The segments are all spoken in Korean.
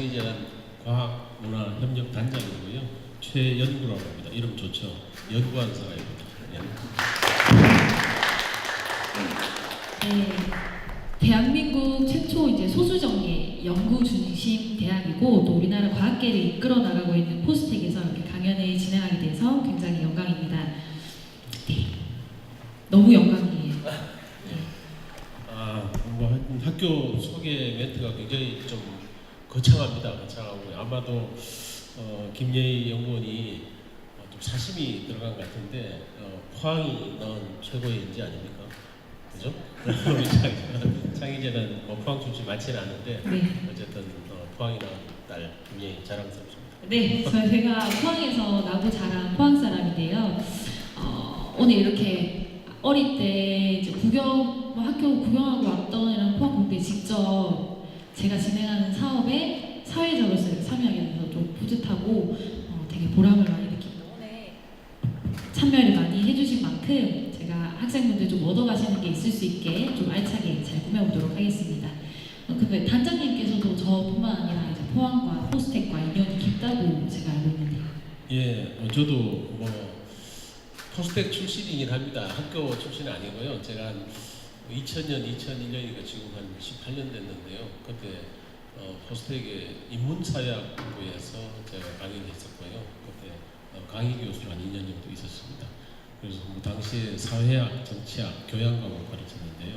창의재단 과학문화협력단장이고요. 최연구라고 합니다. 이름 좋죠. 연구한 사람입니다. 네, 대한민국 최초 이제 소수정예 연구 중심 대학이고 또 우리나라 과학계를 이끌어 나가고 있는 포스텍에서 이렇게 강연을 진행하게 돼서 굉장히 영광입니다. 네, 너무 영광이에요. 뭐 학교 소개 멘트가 굉장히 좀 거창합니다. 거창하고 아마도 김예희 연구원이 좀 사심이 들어간 것 같은데 포항이 넣은 최고의 인재 아닙니까? 그죠? 창의재단 포항 출신 많지는 않은데 네. 어쨌든 포항이 나온 딸 김예희 자랑스럽습니다. 네, 제가 포항에서 나고 자란 포항 사람인데요. 오늘 이렇게 어릴 때 이제 학교 구경하고 왔던 이런 포항 공대 직접 제가 진행하는 사업에 사회자로서 이렇게 참여하게 돼서 좀 뿌듯하고 되게 보람을 많이 느낍니다. 오늘 참여를 많이 해주신 만큼 제가 학생분들 좀 얻어가시는 게 있을 수 있게 좀 알차게 잘 꾸며보도록 하겠습니다. 근데 단장님께서도 저뿐만 아니라 이제 포항과 포스텍과 인연이 깊다고 제가 알고 있는데요. 예, 저도 뭐 포스텍 출신이긴 합니다. 학교 출신은 아니고요. 제가 한 2000년, 2001년이니까 지금 한 18년 됐는데요. 그때 포스텍의 인문사회학부에서 제가 강의를 했었고요. 그때 강의 교수로 한 2년 정도 있었습니다. 그래서 뭐 당시에 사회학, 정치학, 교양 과목을 가르쳤는데요.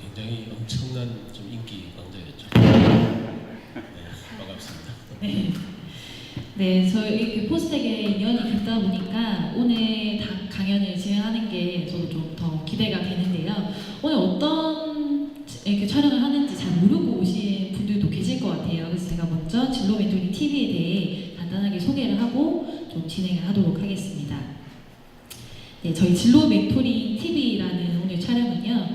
굉장히 엄청난 좀 인기 강좌였죠. 네, 반갑습니다. 네, 저희 이렇게 포스텍에 인연이 깊다 보니까 오늘 강연을 진행하는 게 저도 좀 더 기대가 되는데요. 오늘 어떤 이렇게 촬영을 하는지 잘 모르고 오신 분들도 계실 것 같아요. 그래서 제가 먼저 진로 멘토링 TV에 대해 간단하게 소개를 하고 좀 진행을 하도록 하겠습니다. 네, 저희 진로 멘토링 TV라는 오늘 촬영은요,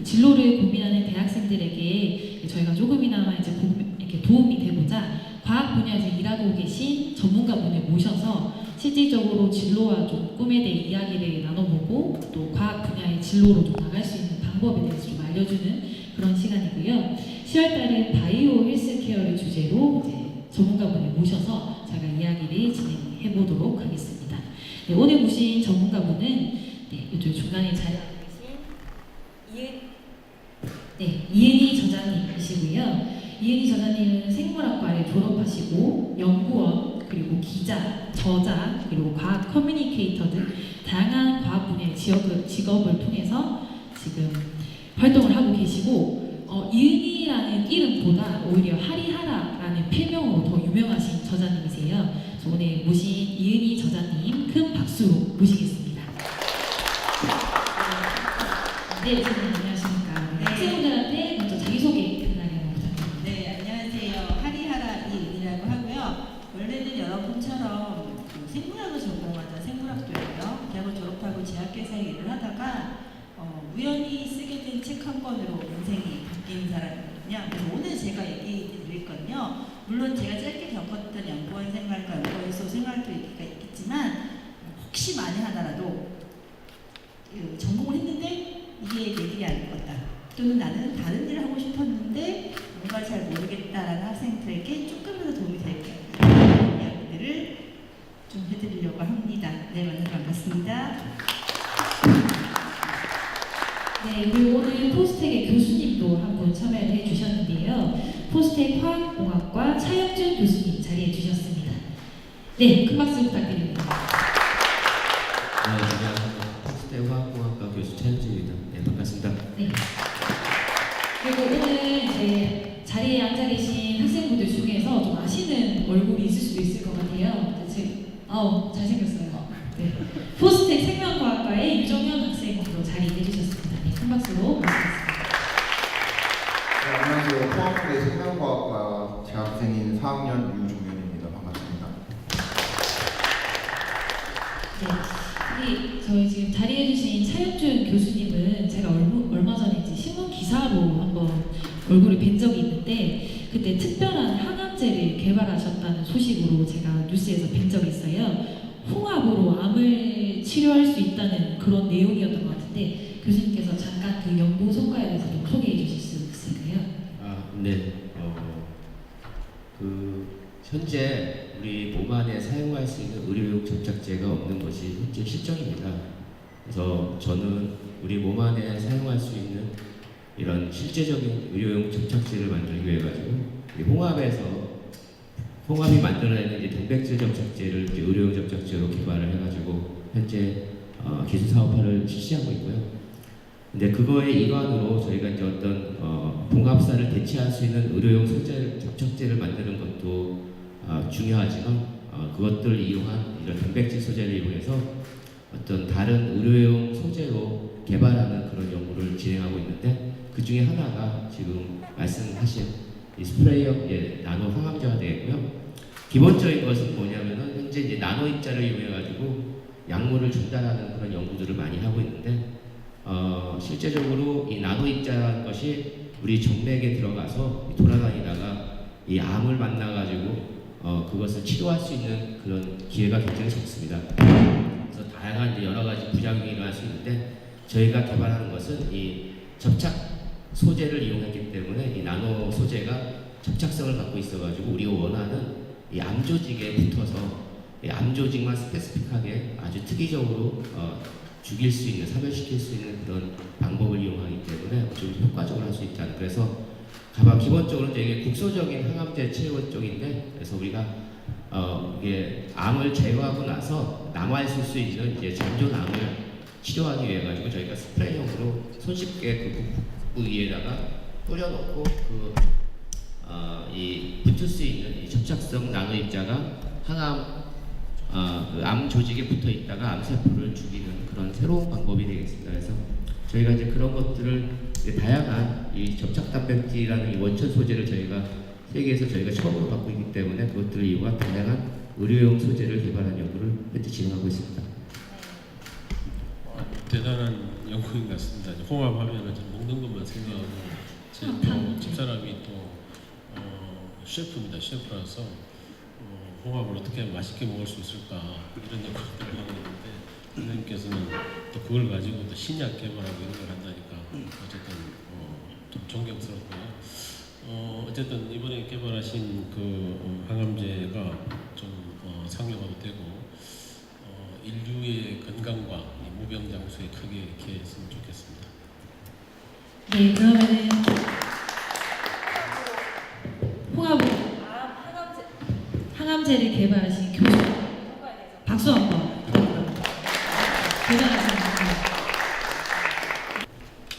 진로를 고민하는 대학생들에게 저희가 조금이나마 이제 이렇게 도움이 되고자 과학 분야에서 일하고 계신 전문가분을 모셔서 실질적으로 진로와 좀 꿈에 대해 이야기를 나눠보고 또 과학 분야의 진로로 좀 나갈 수 있는 방법에 대해서 좀 알려주는 그런 시간이고요. 10월달은 바이오 헬스케어를 주제로 이제 전문가분을 모셔서 제가 이야기를 진행해 보도록 하겠습니다. 네, 오늘 모신 전문가분은 이쪽 중간에 자리하고 계신 이은희 저자님이시고요. 이은희 저자님은 생물학과를 졸업하시고 연구원, 그리고 기자, 저자, 그리고 과학 커뮤니케이터 등 다양한 과학 분야의 직업을 통해서 지금 활동을 하고 계시고 이은희라는 이름보다 오히려 하리하라라는 필명으로 더 유명하신 저자님이세요. 그래서 오늘 모신 이은희 저자님 큰 박수로 모시겠습니다. 네, 선생님 안녕하십니까. 네. 학생분들한테 먼저 자기소개 간단하게 한번 부탁드립니다. 네, 안녕하세요. 하리하라 이은이라고 하고요. 원래는 여러분처럼 생물학을 전공하던 생물학도였고요. 대학을 졸업하고 제약회사에 일을 하다가 우연히 쓰게 된 책 한 권으로 인생이 바뀐 사람이거든요. 그래서 오늘 제가 얘기 드릴 건요. 물론 제가 짧게 겪었던 연구원 생활과 연구원소 생활도 얘기가 있겠지만 혹시 만에 하나라도 전공을 했는데 이게 내 길이 아닐 것 같다. 또는 나는 다른 일을 하고 싶었는데 뭔가 잘 모르겠다라는 학생들에게 조금이라도 도움이 될까 이런 이야기들을 좀 해드리려고 합니다. 네, 만나서 반갑습니다. 네, 그리고 오늘 포스텍의 교수님도 한 분 참여를 해주셨는데요. 포스텍 화학공학과 차영준 교수님 자리해 주셨습니다. 네, 큰 박수 부탁드립니다. 네, 안녕하세요. 포스텍 화학공학과 교수 차영준입니다. 네, 반갑습니다. 네. 그리고 오늘 이제 자리에 앉아 계신 학생분들 중에서 좀 아시는 얼굴이 있을 수도 있을 것 같아요. 잘생겼어요. 네. 포스텍 생명과학과의 유정현 학생으로 자리해 주셨습니다. 네, 큰 박수로 모시겠습니다. 네, 안녕하세요. 포항대 생명과학과 재학생인 4학년 유종현입니다. 반갑습니다. 네, 저희 지금 자리해주신 차영준 교수님은 제가 얼마 전에 이제 신문 기사로 한번 얼굴을 뵌 적이 있는데 그때 특별한 항암제를 개발하셨다는 소식으로 제가 뉴스에서 뵌 적이 있어요. 홍합으로 암을 치료할 수 있다는 그런 내용이었던 것 같은데 교수님께서 잠깐 그 연구 성과에 대해서 좀 소개해 주실 수 있을까요? 네. 현재 우리 몸 안에 사용할 수 있는 의료용 접착제가 없는 것이 현재 실정입니다. 그래서 저는 우리 몸 안에 사용할 수 있는 이런 실제적인 의료용 접착제를 만들기 위해 가지고 홍합이 만들어내는 이제 단백질 접착제를 이제 의료용 접착제로 개발을 해가지고 현재 기술 사업화를 실시하고 있고요. 근데 그거의 일환으로 저희가 이제 어떤 봉합사를 대체할 수 있는 의료용 소재 접착제를 만드는 것도 중요하지만 그것들을 이용한 이런 단백질 소재를 이용해서 어떤 다른 의료용 소재로 개발하는 그런 연구를 진행하고 있는데 그 중에 하나가 지금 말씀하신 이 스프레이형 나노 항암제가 되겠고요. 기본적인 것은 뭐냐면은 현재 이제 나노 입자를 이용해가지고 약물을 전달하는 그런 연구들을 많이 하고 있는데 실제적으로 이 나노 입자라는 것이 우리 정맥에 들어가서 돌아다니다가 이 암을 만나가지고 그것을 치료할 수 있는 그런 기회가 굉장히 적습니다. 그래서 다양한 이제 여러 가지 부작용이 일어날 수 있는데 저희가 개발하는 것은 이 접착 소재를 이용했기 때문에 이 나노 소재가 접착성을 갖고 있어가지고 우리가 원하는 이 암 조직에 붙어서 이 암 조직만 스페시픽하게 아주 특이적으로 죽일 수 있는, 사멸시킬 수 있는 그런 방법을 이용하기 때문에 좀 효과적으로 할 수 있다는. 그래서 가만 기본적으로 이게 국소적인 항암제 치료 쪽인데, 그래서 우리가 이게 암을 제거하고 나서 남아 있을 수 있는 이제 잔존암을 치료하기 위해 가지고 저희가 스프레이용으로 손쉽게 그 부위에다가 뿌려놓고 이 붙을 수 있는 이 접착성 나노 입자가 항암 그 암 조직에 붙어 있다가 암세포를 죽이는 그런 새로운 방법이 되겠습니다. 그래서 저희가 이제 그런 것들을 이제 다양한 이 접착 단백질이라는 이 원천 소재를 저희가 세계에서 저희가 처음으로 갖고 있기 때문에 그것들을 이용한 다양한 의료용 소재를 개발한 연구를 현재 진행하고 있습니다. 대단한 연구인 것 같습니다. 홍합하면은 먹는 것만 생각하고 제 집사람이 또 셰프입니다. 셰프라서 홍합을 어떻게 하면 맛있게 먹을 수 있을까 이런 연구들을 하고 있는데 선생님께서는 또 그걸 가지고 또 신약 개발하고 이런 걸 한다니까 어쨌든 좀 존경스럽고요. 어쨌든 이번에 개발하신 그 항암제가 좀 상용화도 되고 인류의 건강과 이 무병장수에 크게 이렇게 했으면 좋겠습니다. 네, 그러면은 항암제를 개발하신 교수 박수 한번. 대단하십니다.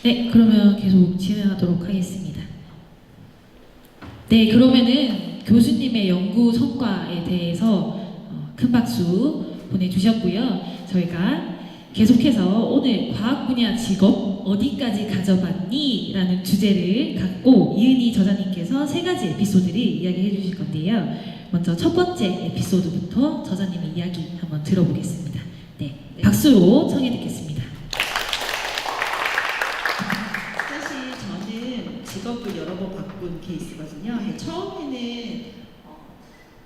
네, 그러면 계속 진행하도록 하겠습니다. 네, 그러면은 교수님의 연구 성과에 대해서 큰 박수 보내주셨고요. 저희가 계속해서 오늘 과학 분야 직업 어디까지 가져봤니? 라는 주제를 갖고 이은희 저자님께서 3가지 에피소드를 이야기해 주실 건데요. 먼저 첫 번째 에피소드부터 저자님의 이야기 한번 들어보겠습니다. 네, 박수로 청해 듣겠습니다. 사실 저는 직업을 여러 번 바꾼 케이스거든요. 처음에는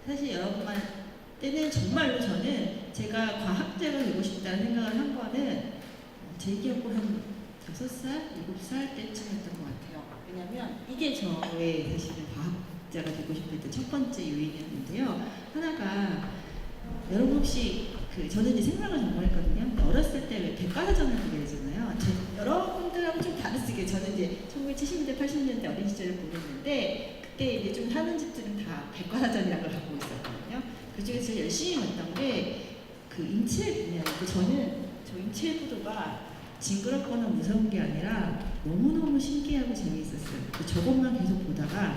사실 때는 정말로 저는 제가 과학자가 되고 싶다는 생각을 한 거는 제 기억으로 한 5살, 7살 때쯤이었던 것 같아요. 왜냐면 이게 저의 사실은 과학자가 되고 싶을 때 첫 번째 요인이었는데요. 하나가 여러분 혹시 저는 이제 생물학을 전공했거든요. 근데 어렸을 때 왜 백과사전을 보게 되잖아요. 여러분들하고 좀 다르게 저는 이제 1970년대, 80년대 어린 시절을 보냈는데 그때 이제 좀 하는 집들은 다 백과사전이라는 걸 갖고 있었거든요. 그 중에서 제일 열심히 봤던 게 그 인체 분야. 저는 저 인체 구도가 징그럽거나 무서운 게 아니라 너무너무 신기하고 재미있었어요. 저것만 계속 보다가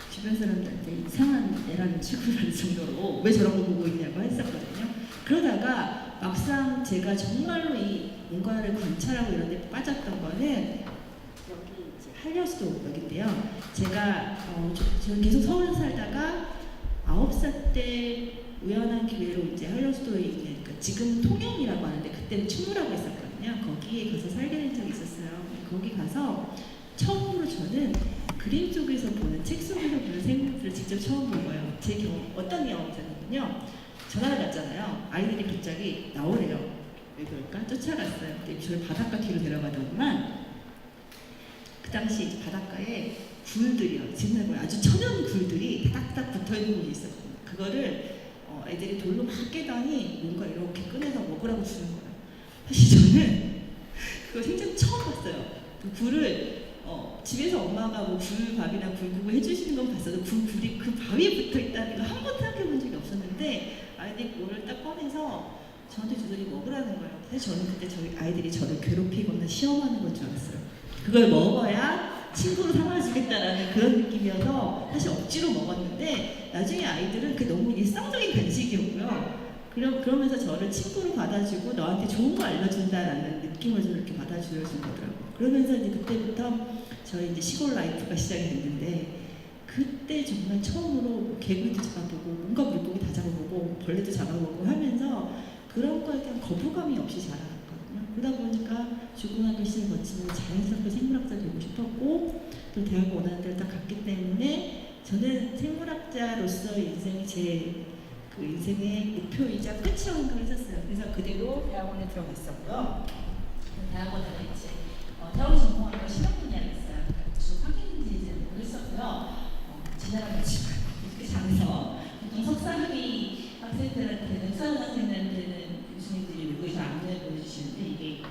주변 사람들한테 이상한 애라는 취급을 받을 정도로 왜 저런 거 보고 있냐고 했었거든요. 그러다가 막상 제가 정말로 이 뭔가를 관찰하고 이런 데 빠졌던 거는 여기 이제 한려수도 여기인데요. 제가 저는 계속 서울에 살다가 9살 때 우연한 기회로 이제 한려수도에 있는 지금 통영이라고 하는데 그때는 충무라고 했었거든요. 거기에 가서 살게 된 적이 있었어요. 거기 가서 처음으로 저는 그림 속에서 보는, 책 속에서 보는 생물들을 직접 처음 본 거예요. 제 경험, 어떤 경험이 있었냐면요. 전화를 받잖아요. 아이들이 갑자기 나오래요. 왜 그럴까? 쫓아갔어요. 근데 저를 바닷가 뒤로 데려가더구만. 그 당시 바닷가에 굴들이요. 지금 아주 천연 굴들이 딱딱 붙어 있는 곳이 있었거든요. 그거를 애들이 돌로 막 깨더니 뭔가 이렇게 꺼내서 먹으라고 주는 거예요. 사실 저는 그거 생전 처음 봤어요. 그 굴을 집에서 엄마가 뭐 굴밥이나 굴국을 해주시는 건 봤어도 그 굴이 그 밥에 붙어 있다는 거 한 번도 생각해 본 적이 없었는데 아이들이 그거를 딱 꺼내서 저한테 주더니 먹으라는 거예요. 사실 저는 그때 저희 아이들이 저를 괴롭히거나 시험하는 건 줄 알았어요. 그걸 먹어야 친구로 삼아주겠다라는 그런 느낌이어서 사실 억지로 먹었는데 나중에 아이들은 그게 너무 일상적인 간식이었고요. 그러면서 저를 친구로 받아주고 너한테 좋은 거 알려준다라는 느낌을 좀 이렇게 받아주는 거더라고요. 그러면서 이제 그때부터 저희 이제 시골 라이프가 시작이 됐는데 그때 정말 처음으로 개구리도 잡아보고 뭔가 물고기 다 잡아보고 벌레도 잡아보고 하면서 그런 거에 대한 거부감이 없이 자라났거든요. 그러다 보니까 중고등학교 시절 거치면서 자연스럽게 생물학자 되고 싶었고 또 대학을 원하는 데를 딱 갔기 때문에 저는 생물학자로서의 인생이 제 그 인생의 목표이자 끝이라고 생각을 했었어요. 그래서 그대로 대학원에 들어갔었고요. 대학원에 이제 대학원 전공하는 걸 실험분야였어요. 주 학위인지는 모르겠었고요. 지나가지고 이렇게 잘해서 보통 석사학위 학생들한테는 수학학생들한테는 교수님들이 여기서 안내를 보여주시는데 이게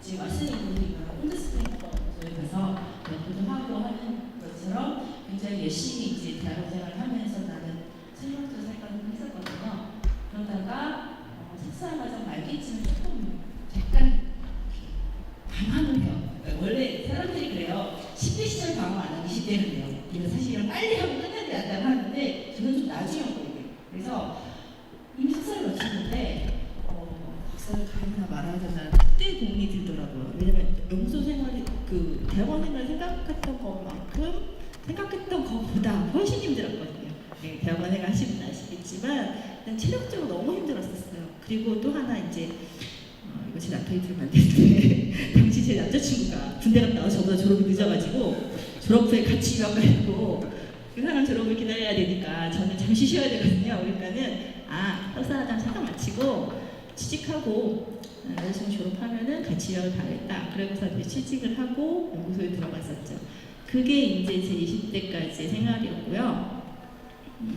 지금 왔으니 우리가 홈드스프링터에 가서 연구도 하고 하는 것처럼 굉장히 열심히 이제 대학원 생활을 하면서 나는 생명학자 생각을 했었거든요. 그러다가 석사과정 말기쯤에 조금 약간 방황을 해요. 원래 사람들이 그래요. 10대 시절 방황 안 하면 20대는 돼요. 이거 사실 이런 빨리 하고 끝내야 된다고 하는데 저는 좀 나중에 한 거예요. 그래서 이미 석사를 마쳤는데 박사를 가야 말아야 되나 그때 고민이 들더라고요. 왜냐면 연구소 생활이 그 대학원 생활 생각했던 것보다 훨씬 힘들었거든요. 네, 대학원 생활 하시면 아시겠지만 체력적으로 너무 힘들었었어요. 그리고 또 하나 이제 이거 제 라이트를 만드는데 당시 제 남자친구가 군대 갔다 와서 저보다 졸업이 늦어가지고 졸업후에 같이 유학 가고 그 사람 졸업을 기다려야 되니까 저는 잠시 쉬어야 되거든요. 그러니까는 석사과정 잠깐 마치고 취직하고 남자친구 졸업하면은 같이 유학을 가겠다. 그러고서 이제 취직을 하고 연구소에 들어갔었죠. 그게 이제 제 20대까지의 생활이었고요.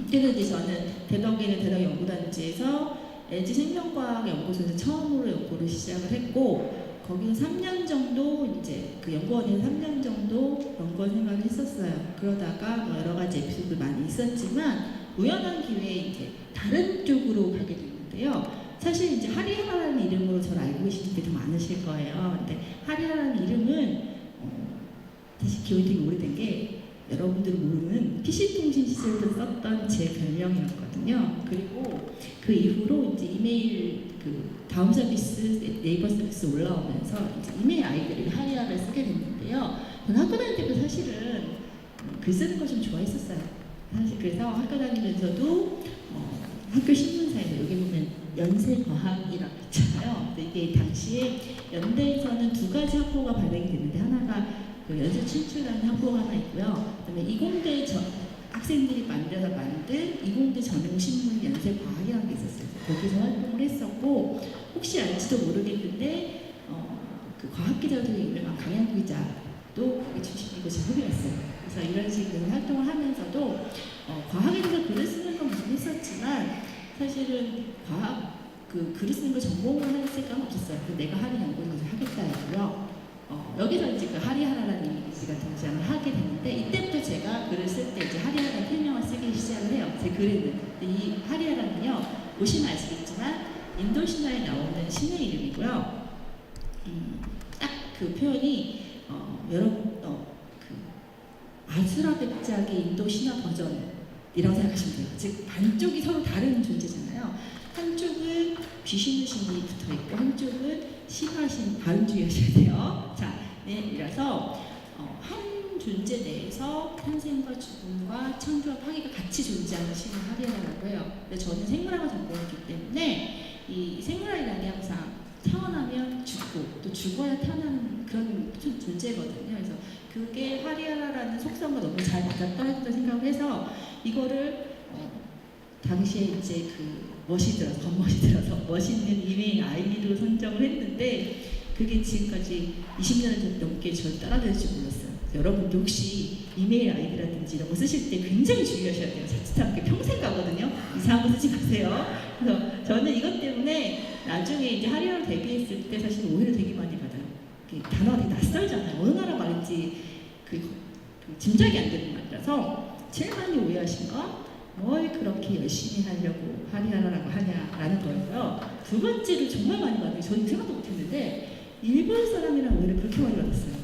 그래서 이제 저는 대덕에 있는 대덕연구단지에서 LG생명과학 연구소에서 처음으로 연구를 시작을 했고 거기서 3년 정도 이제 그 연구원에서 3년 정도 연구원 생활을 했었어요. 그러다가 뭐 여러 가지 에피소드 많이 있었지만 우연한 기회에 이제 다른 쪽으로 가게 됐는데요. 사실 이제 하리하라는 이름으로 저를 알고 계신 분들이 더 많으실 거예요. 근데 하리하라는 이름은 사실 기억이 되게 오래된 게 여러분들이 모르는 PC통신 시절 때 썼던 제 별명이었거든요. 그리고 그 이후로 이제 이메일 그 다음 서비스 네이버 서비스 올라오면서 이제 이메일 아이디를 하리아를 쓰게 됐는데요. 저는 학교 다닐 때도 사실은 글 쓰는 걸 좀 좋아했었어요. 사실 그래서 학교 다니면서도 학교 신문사에서 여기 보면 연세과학이라고 있잖아요. 근데 이게 당시에 연대에서는 두 가지 학부가 발행이 됐는데 하나가 그 연세 춘추라는 학부가 하나 있고요. 그다음에 이공대 학생들이 만들어서 만든 이공대 전용 신문 연세과학이라는 게 있었어요. 거기서 활동을 했었고 혹시 알지도 모르겠는데 그 과학 기자로 되게 유명한 강양구 기자도 거기 출신이고 제 후배였어요. 그래서 이런 식으로 활동을 하면서도 과학에 대해서 글을 쓰는 건 무슨 했었지만 사실은 과학 그 글을 쓰는 걸 전공을 할 생각은 없었어요. 내가 하는 연구를 하겠다 했고요. 여기서 이제 그 하리하라라는 이미지가 등장을 하게 됐는데 이때부터 제가 글을 쓸 때 이제 하리하라 필명을 쓰기 시작을 해요. 제 글에는. 이 하리하라는요, 보시면 아시겠지만 인도 신화에 나오는 신의 이름이고요. 딱 그 표현이 그 아수라 백작의 인도 신화 버전이라고 생각하시면 돼요. 즉 반쪽이 서로 다른 존재잖아요. 한쪽은 귀신의 신이 붙어 있고 한쪽은 신화신 발음주의하셔야 돼요. 자, 이래서 한 존재 내에서 탄생과 죽음과 창조와 파괴가 같이 존재하는 신을 하리하라고 해요. 근데 저는 생물학을 전공했기 때문에 이 생물학이라는 게 항상 태어나면 죽고 또 죽어야 태어나는 그런 존재거든요. 그래서 그게 하리하라라는 속성과 너무 잘 맞아떨어진다고 생각을 해서 이거를 당시에 이제 그 겉멋이 들어서 멋있는 이메일 아이디로 선정을 했는데 그게 지금까지 20년을 넘게 저를 따라다닐지 몰랐어요. 여러분도 혹시 이메일 아이디라든지 이런 거 쓰실 때 굉장히 주의하셔야 돼요. 자칫하면 그게 평생 가거든요. 이상한 거 쓰지 마세요. 그래서 저는 이것 때문에 나중에 이제 하리하라 데뷔했을 때 사실 오해를 되게 많이 받아요. 단어가 되게 낯설잖아요. 어느 나라 말인지 그 짐작이 안 되는 말이라서 제일 많이 오해하신 거 뭘 그렇게 열심히 하려고 하리하라라고 하냐라는 거였고요. 두 번째로 정말 많이 받아요. 저는 생각도 못했는데 일본 사람이랑 오해를 그렇게 많이 받았어요.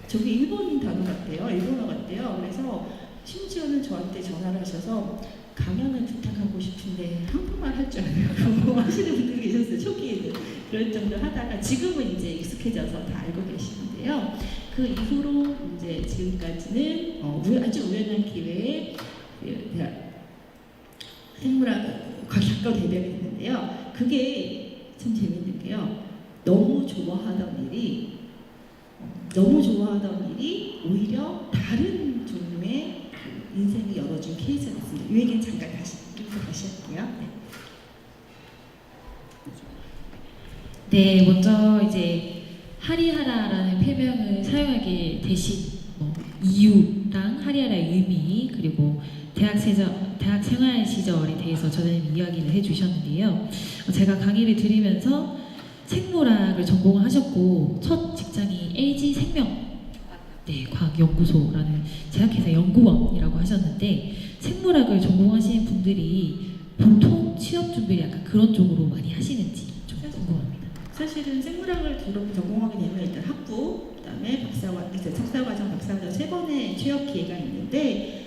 저게 일본인 단어 같대요. 일본어 같대요. 그래서 심지어는 저한테 전화를 하셔서 강연을 부탁하고 싶은데 한국말 할 줄 알고 하시는 분들이 계셨어요. 초기에는. 그럴 정도 하다가 지금은 이제 익숙해져서 다 알고 계시는데요. 그 이후로 이제 지금까지는 아주 우연한 기회에 대학 생물학 작가 데뷔하게 됐는데요. 그게 참 재밌는 게요. 너무 좋아하던 일이 오히려 다른 종류의 그 인생이 열어준 케이스가 됐습니다. 이 얘기는 잠깐 다시 할게요. 네, 먼저 이제 하리하라라는 필명을 사용하게 되신 이유랑 하리하라의 의미 그리고 대학 생활 시절에 대해서 저는 이야기를 해주셨는데요. 제가 강의를 들으면서 생물학을 전공을 하셨고 첫 직장이 LG 생명 과학연구소라는 제약회사 연구원이라고 하셨는데 생물학을 전공하시는 분들이 보통 취업 준비를 약간 그런 쪽으로 많이 하시는지 좀 궁금합니다. 사실은 생물학을 전공하게 되면 일단 학부, 그다음에 석사과정, 박사과정 세 번의 취업 기회가 있는데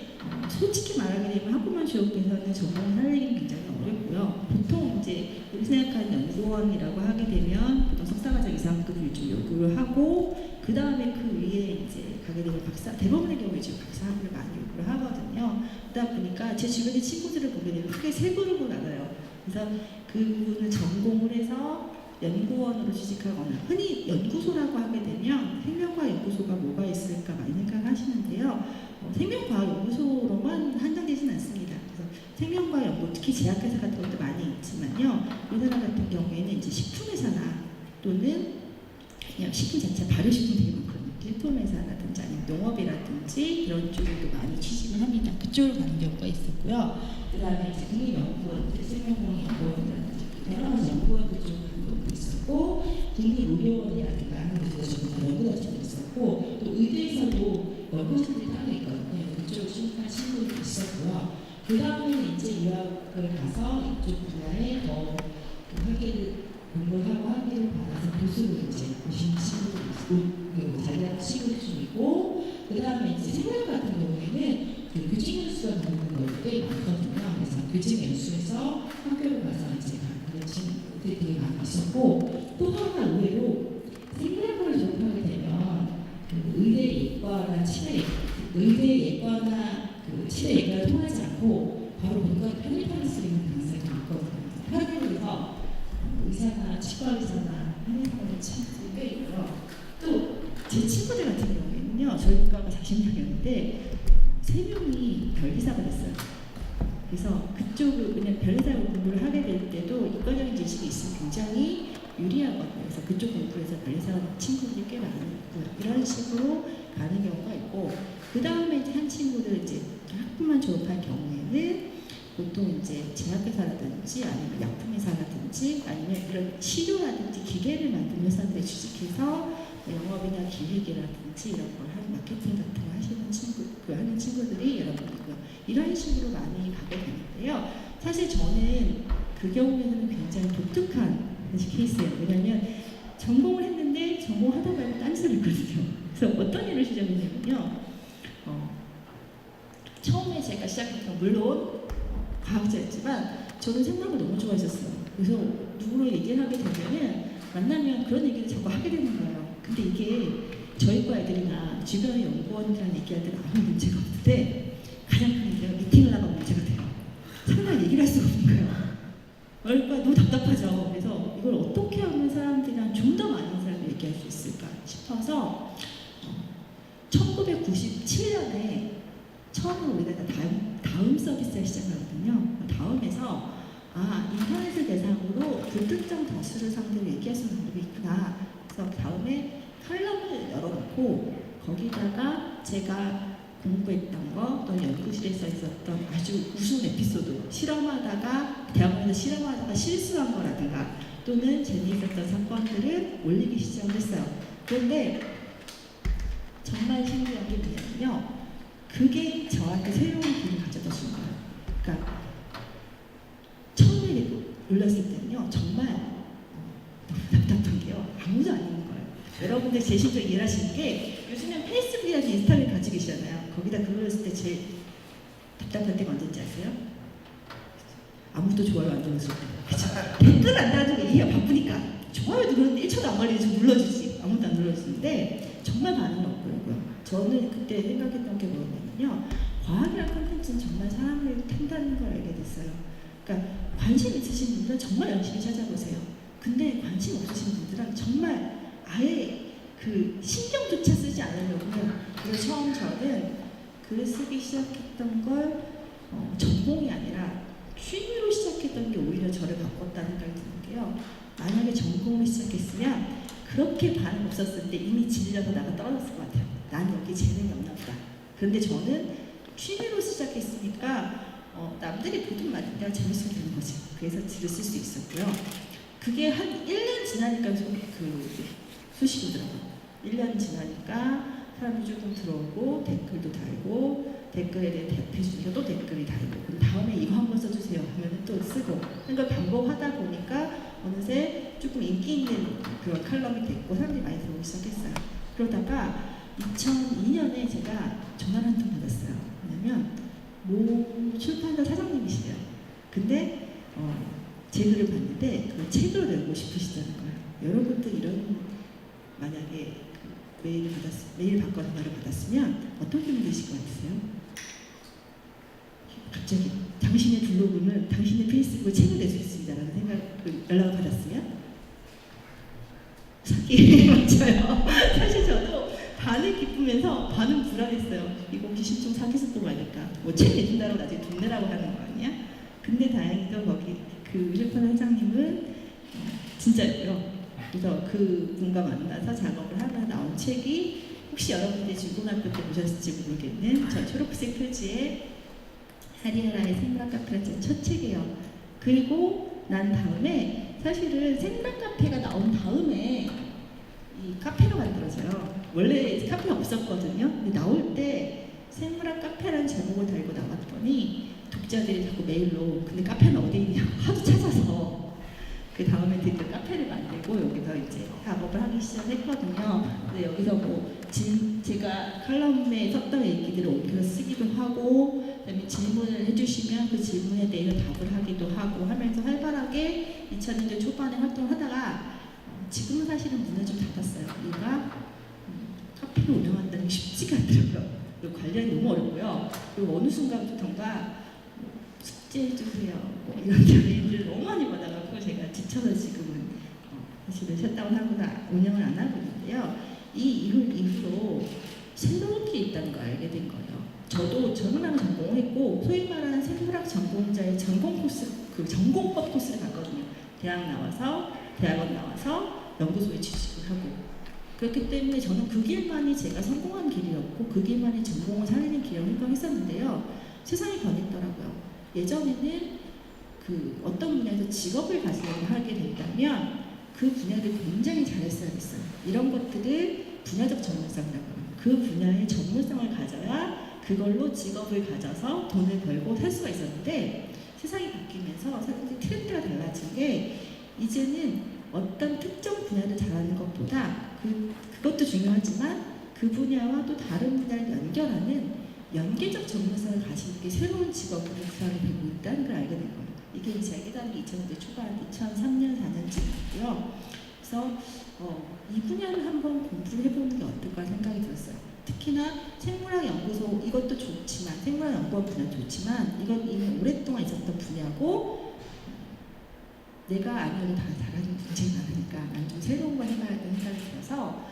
솔직히 말하게 되면 학부만 취업돼서는 전공을 살리기는 굉장히 어렵고요. 보통 이제 우리 생각하는 연구원이라고 하게 되면 보통 석사과정 이상급을 좀 요구를 하고 그 다음에 그 위에 이제 가게 되면 대부분의 경우에 지금 박사학위를 많이 요구를 하거든요. 그러다 보니까 제 주변의 친구들을 보게 되면 크게 세 그룹으로 나눠요. 그래서 그분을 전공을 해서 연구원으로 취직하거나 흔히 연구소라고 하게 되면 생명과학 연구소가 뭐가 있을까 많이 생각하시는데요. 생명과학연구소로만 한정되지는 않습니다. 그래서 생명과학 연구, 특히 제약회사 같은 것도 많이 있지만요. 우리나라 같은 경우에는 이제 식품회사나 또는 그냥 식품 자체 발효식품 되게 많거든요. 일품회사라든지 아니면 농업이라든지 이런 쪽으로도 많이 취직을 합니다. 그쪽으로 가는 경우가 있었고요. 그 다음에 이제 국립연구원, 생명과학연구원이라든지 여러 가지 연구원 그쪽으로 가는 경우도 있었고 국립의료원이라든가 하는 곳에서 전부 다 연구단체도 있었고 또 의대에서도 연구실들이 따로 있거든요. 그쪽으로 취직한 친구도 있었고요. 그 다음에 이제 유학을 가서 이쪽 분야에 더 공부를 하고 학위를 받아서 교수로 이제 오신 친구도 있고 자기가 친구 중이고 그 다음에 이제 생활 같은 경우에는 그 교직 연수가 되는 것도 꽤 많거든요. 그래서 교직 연수에서 학교를 가서 이제 그런 친구들이 되게 많이 있었고 또 하나 의외로 생물학을 졸업하게 되면 그 의대 예과나 치매 예과를 통하지 않고 바로 본과 편입할 수 있는 가능성이 있거든요. 편입에서 의사나 치과의사나 한의사나 친구들이 꽤 있고요. 또 제 친구들 같은 경우에는요. 저희 과가 40명이었는데 3명이 변리사가 됐어요. 그래서 그쪽을 그냥 변리사로 공부를 하게 될 때도 이과적인 지식이 있으면 굉장히 유리하거든요. 그래서 그쪽 공부에서 변리사가 된 친구들이 꽤 많이 있고요. 이런 식으로 가는 경우가 있고 그 다음에 이제 한 친구들 이제 학부만 졸업한 경우에는 보통 이제 제약회사라든지 아니면 약품회사라든지 아니면 이런 치료라든지 기계를 만드는 회사들에 취직해서 영업이나 기획이라든지 이런 걸 하는 마케팅 같은 거 하는 친구들이 여러분이고요. 이런 식으로 많이 가게 되는데요. 사실 저는 그 경우에는 굉장히 독특한 케이스예요. 왜냐하면 전공을 했는데 전공하다 말고 딴 짓을 했거든요. 그래서 어떤 일을 시작했냐면요. 처음에 제가 시작한 건 물론 과학자였지만 저는 생물학을 너무 좋아했었어요. 그래서 누구로 얘기를 하게 되면은 만나면 그런 얘기를 자꾸 하게 되는 거예요. 근데 이게 저희 과 애들이나 주변의 연구원이랑 얘기할 때는 아무 문제가 없는데 가장 큰 문제가 미팅을 나가면 문제가 돼요. 상당히 얘기를 할 수가 없는 거예요. 그러니까 너무 답답하죠. 그래서 이걸 어떻게 하면 사람들이랑 좀 더 많은 사람이 얘기할 수 있을까 싶어서 1997년에 처음으로 우리가 다음 서비스를 시작하거든요. 다음에서 인터넷을 대상으로 불특정 다수를 상대로 얘기할 수 있는 방법이 있구나. 그래서 다음에 칼럼을 열어놓고 거기다가 제가 공부했던 거 또는 연구실에서 있었던 아주 우스운 에피소드, 실험하다가 대학원에서 실험하다가 실수한 거라든가 또는 재미있었던 사건들을 올리기 시작을 했어요. 그런데 정말 신기한 게 뭐냐면요, 그게 저한테 새로운 길을 가져다 준 거예요. 그러니까 처음에 올렸을 때는요 정말 너무 답답한 게요, 아무도 안 있는 거예요. 여러분들 제 심정 이해하시는 게 요즘엔 페이스북이나 인스타그램 가지고 계시잖아요. 거기다 글을 올렸을 때 제일 답답할 때가 언제인지 아세요? 아무도 좋아요 안 눌러줄 때. 그쵸? 댓글 안 달아주고 이해가 바쁘니까 좋아요 누르는데 1초도 안 걸리는지 눌러주지. 아무도 안 눌러주는데 정말 반응이 없더라고요. 저는 그때 생각했던 게 뭐냐면요, 과학이란 콘텐츠는 정말 사람을 탄다는 걸 알게 됐어요. 그러니까 관심 있으신 분들은 정말 열심히 찾아보세요. 근데 관심 없으신 분들은 정말 아예 그 신경조차 쓰지 않으려고 해요. 그래서 처음 저는 글을 쓰기 시작했던 걸 전공이 아니라 취미로 시작했던 게 오히려 저를 바꿨다는 생각이 드는 게요. 만약에 전공을 시작했으면 그렇게 반응 없었을 때 이미 질려서 나가 떨어졌을 것 같아요. 난 여기 재능이 없나 보다. 그런데 저는 취미로 시작했으니까 남들이 보든 말든 내가 재밌으면 되는 거지. 그래서 글을 쓸 수 있었고요. 그게 한 1년 지나니까 소식이 오더라고요. 1년 지나니까 사람이 조금 들어오고 댓글도 달고 댓글에 대해 대표주니까 또 댓글이 달고 그럼 다음에 이거 한번 써주세요 하면 또 쓰고 그러니까 반복하다 보니까 어느새 조금 인기 있는 그런 칼럼이 됐고 사람들이 많이 들어오기 시작했어요. 그러다가 2002년에 제가 전화를 한 통 받았어요. 뭐냐면 모 출판사 사장님이시래요. 근데 제 글을 봤는데 그 책으로 내고 싶으시다는 거예요. 여러분들 이런 만약에 메일 받거나 전화를 받았으면 어떤 기분이 드실 것 같으세요? 갑자기 당신의 블로그는 당신의 페이스북에 책을 낼 수 있습니다라는 연락을 받았으면 사기 맞아요. 사실 저도 반은 기쁘면서 반은 불안했어요. 이거 혹시 신청 사기 썼던 거 아닐까? 뭐 책 내준다고 나중에 돈 내라고 하는 거 아니야? 근데 다행히도 거기 그 출판 회장님은 진짜예요. 그래서 그 분과 만나서 작업을 하면 나온 책이 혹시 여러분들이 중고등학교 때 보셨을지 모르겠는 저 초록색 표지에 하리하라의 생물학 카페가 제 첫 책이에요. 그리고 난 다음에 사실은 생물학 카페가 나온 다음에 이 카페가 만들어져요. 원래 카페가 없었거든요. 근데 나올 때 생물학 카페라는 제목을 달고 나왔더니 독자들이 자꾸 메일로 근데 카페는 어디 있냐고 하도 찾아서 그 다음에 드디어 카페를 만들고 여기서 이제 작업을 하기 시작했거든요. 근데 여기서 뭐 제가 칼럼에 썼던 얘기들을 옮겨서 쓰기도 하고 그다음에 질문을 해주시면 그 질문에 대해서 답을 하기도 하고 하면서 활발하게 2000년대 초반에 활동을 하다가 지금은 사실은 문을 좀 닫았어요. 이유가 카페를 운영한다는 게 쉽지가 않더라고요. 그리고 관리하기 너무 어렵고요. 그리고 어느 순간부터인가 숙제해주세요 뭐 이런 메일을 너무 많이 받아가지고 제가 지쳐서 지금은 사실은 셧다운하고 운영을 안 하고 있는데요. 이 이후로 새로운 게 있다는 걸 알게 된 거예요. 저도 전문학을 전공을 했고 소위 말하는 생물학 전공자의 전공 코스, 그 전공법 코스를 갔거든요. 대학원 나와서 연구소에 취직을 하고 그렇기 때문에 저는 그 길만이 제가 성공한 길이었고 그 길만이 전공을 살리는 길이라고 생각했었는데요. 세상이 변했더라고요. 예전에는 그 어떤 분야에서 직업을 가지려고 하게 된다면 그 분야를 굉장히 잘했어야 했어요. 이런 것들을 분야적 전문성이라고 합니다. 그 분야의 전문성을 가져야 그걸로 직업을 가져서 돈을 벌고 살 수가 있었는데 세상이 바뀌면서 사람들이 트렌드가 달라진 게 이제는 어떤 특정 분야를 잘하는 것보다 그것도 중요하지만 그 분야와 또 다른 분야를 연결하는 연계적 전문성을 가진 게 새로운 직업으로 구사가 되고 있다는 걸 알게 된 거예요. 이게 제가 깨달은 게 2000년대 초반, 2003년, 4년쯤이고요. 그래서 이 분야를 한번 공부를 해보는 게 어떨까 생각이 들었어요. 특히나 생물학 연구소 이것도 좋지만 생물학 연구원 분야 좋지만 이건 이미 오랫동안 있었던 분야고 내가 아니어도 다 잘하는 분야가 많으니까 난 좀 새로운 걸 해봐야겠다는 생각이 들어서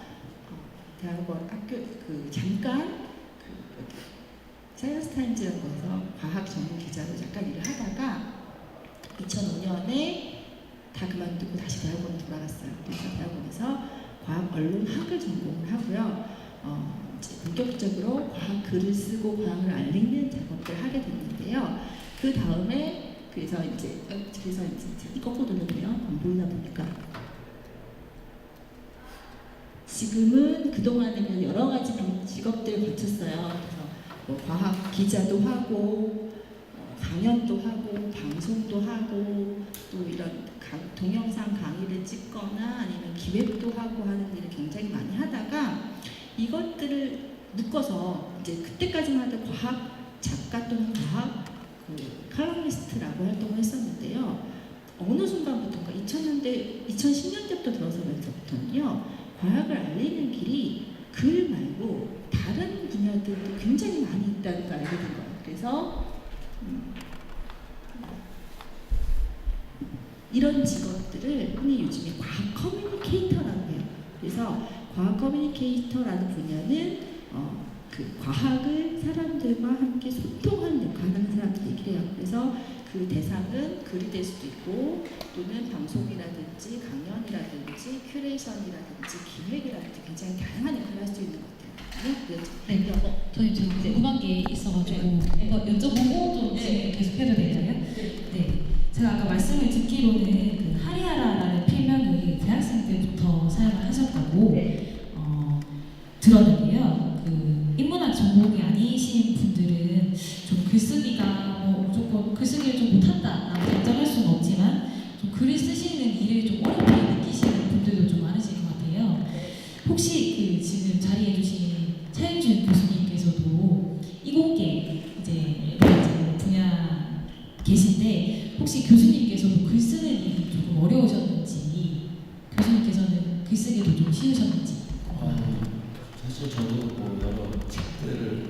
대학원 학교 잠깐 사이언스 타임즈라는 곳에서 과학 전문 기자로 잠깐 일을 하다가 2005년에 다 그만두고 다시 대학원으로 돌아갔어요. 그래서 대학원에서 과학 언론학을 전공을 하고요. 이제 본격적으로 과학 글을 쓰고 과학을 알리는 작업을 하게 됐는데요. 그 다음에 그래서 이제 거꾸로 돌려보면 안 보이다 보니까 지금은 그동안에는 여러 가지 직업들을 거쳤어요. 그래서 뭐 과학 기자도 하고 강연도 하고 방송도 하고 또 이런 동영상 강의를 찍거나 아니면 기획도 하고 하는 일을 굉장히 많이 하다가 이것들을 묶어서 이제 그때까지만 하던 과학 작가 또는 과학 칼럼니스트라고 활동을 했었는데요. 어느 순간부터인가 2010년대부터 들어서면서부터는요. 과학을 알리는 길이 글 말고 다른 분야들도 굉장히 많이 있다는 걸 알게 된 거예요. 그래서 이런 직업들을 흔히 요즘에 과학 커뮤니케이터라고 해요. 그래서 과학 커뮤니케이터라는 분야는 그 과학을 사람들과 함께 소통하는 역할을 하는 사람들 얘기를 해요. 그래서 그 대상은 글이 될 수도 있고 또는 방송이라든지 강연이라든지 큐레이션이라든지 기획이라든지 굉장히 다양한 역할을 할 수 있는 것 같아요. 네, 저희 지금 궁금한 게 있어가지고 여쭤보고 좀 계속해도 될까요? 네. 제가 아까 말씀을 듣기로는 그 하리하라라는 필명을 대학생 때부터 사용을 하셨다고 들었는데요. 그 인문학 전공이 아니신 분들은 좀 글쓰기가 무조건 글쓰기를 좀 못한다라고 단정할 수는 없지만 좀 글을 쓰시는 일을 좀 어렵게 느끼시는 분들도 좀 많으실 것 같아요. 혹시 그 지금 자리해 주신 차윤준 교수님께서도 이공계 이제 분야 계신데 혹시 교수님께서도 글 쓰는 일이 조금 어려우셨는지 교수님께서는 글쓰기도 좀 쉬우셨는지 사실 저도 뭐 여러 책들을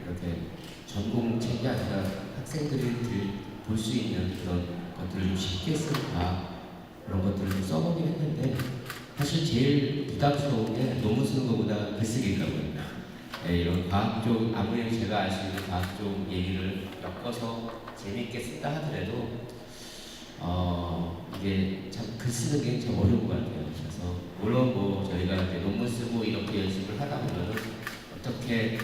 이렇게 전공 책이 아니라 학생들이 볼 수 있는 그런 것들을 좀 쉽게 쓸까 그런 것들을 좀 써보긴 했는데 사실 제일 부담스러운 게 논문 쓰는 것보다 글쓰기더라고요. 이런 과학 쪽 아무리 제가 알 수 있는 과학 쪽 얘기를 엮어서 재미있게 쓴다 하더라도 이게 참 글 쓰는 게 참 어려운 것 같아요. 그래서 물론 뭐 저희가 이제 논문 쓰고 이렇게 연습을 하다 보면 어떻게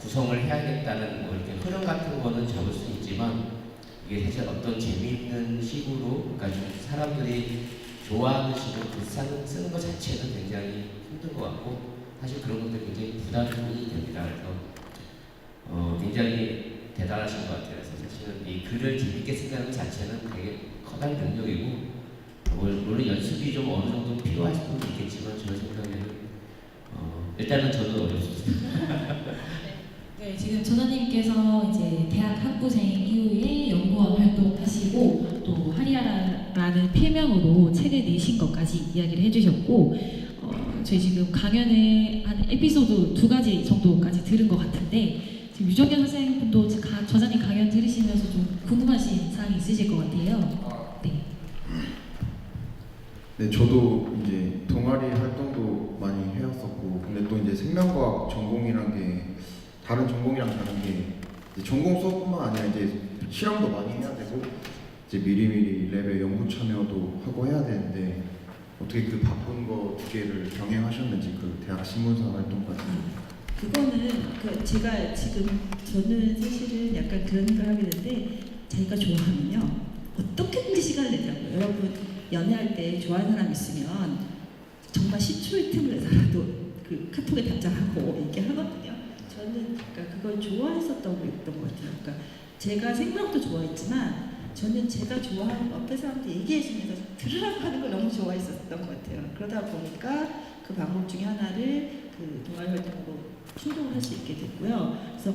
구성을 해야겠다는 뭐 이렇게 흐름 같은 거는 잡을 수 있지만 이게 사실 어떤 재미있는 식으로 그러니까 좀 사람들이 좋아하는 식으로 글 쓰는 것 자체는 굉장히 힘든 것 같고 사실 그런 것들 굉장히 부담이 됩니다. 그래서 굉장히 대단하신 것 같아요. 그래서 사실은 이 글을 재밌게 쓴다는 것 자체는 되게 커다란 능력이고 물론 연습이 좀 어느 정도 필요할 수도 있겠지만 저 생각에는 일단은 저는 어렵습니다. 네, 지금 전원님께서 이제 대학 학부생 이후에 연구원 활동하시고 또 하리하라라는 필명으로 책을 내신 것까지 이야기를 해주셨고 저희 지금 강연을 한 에피소드 2가지 정도까지 들은 것 같은데 지금 유정현 선생님도 저자님 강연 들으시면서 좀 궁금하신 사항이 있으실 것 같아요. 네. 네, 저도 이제 동아리 활동도 많이 해왔었고, 근데 또 이제 생명과학 전공이란 게 다른 전공이랑 다른 게 이제 전공 수업뿐만 아니라 이제 실험도 많이 해야 되고 이제 미리미리 랩에 연구 참여도 하고 해야 되는데 어떻게 그 바쁜 거 2개를 병행하셨는지 그 대학 신문사 활동까지. 그거는 제가 지금 저는 사실은 약간 그런 생각을 하게 되는데 자기가 좋아하면요 어떻게든지 시간을 내더라고요. 여러분 연애할 때 좋아하는 사람 있으면 정말 10초의 틈을 내서라도 그 카톡에 답장하고 얘기하거든요. 저는 그러니까 그걸 좋아했었던 것 같아요. 그러니까 제가 생명도 좋아했지만 저는 제가 좋아하는 옆에 사람한테 얘기해주면서 들으라고 하는 걸 너무 좋아했었던 것 같아요. 그러다 보니까 그 방법 중에 하나를 그 동아리 활동으로 충족을 할 수 있게 됐고요. 그래서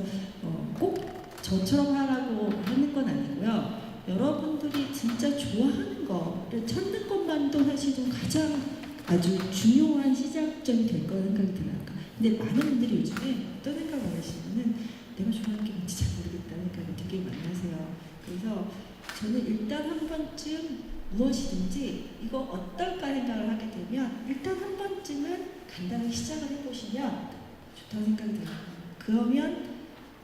꼭 저처럼 하라고 하는 건 아니고요. 여러분들이 진짜 좋아하는 거를 찾는 것만도 사실 좀 가장 아주 중요한 시작점이 될 거라는 생각이 들어요. 근데 많은 분들이 요즘에 어떤 생각을 하시냐면 내가 좋아하는 게 뭔지 잘 모르겠다는 생각을 되게 많이 하세요. 그래서 저는 일단 한 번쯤 무엇이든지 이거 어떨까 생각을 하게 되면 일단 한 번쯤은 간단하게 시작을 해보시면 좋다고 생각이 들어요. 그러면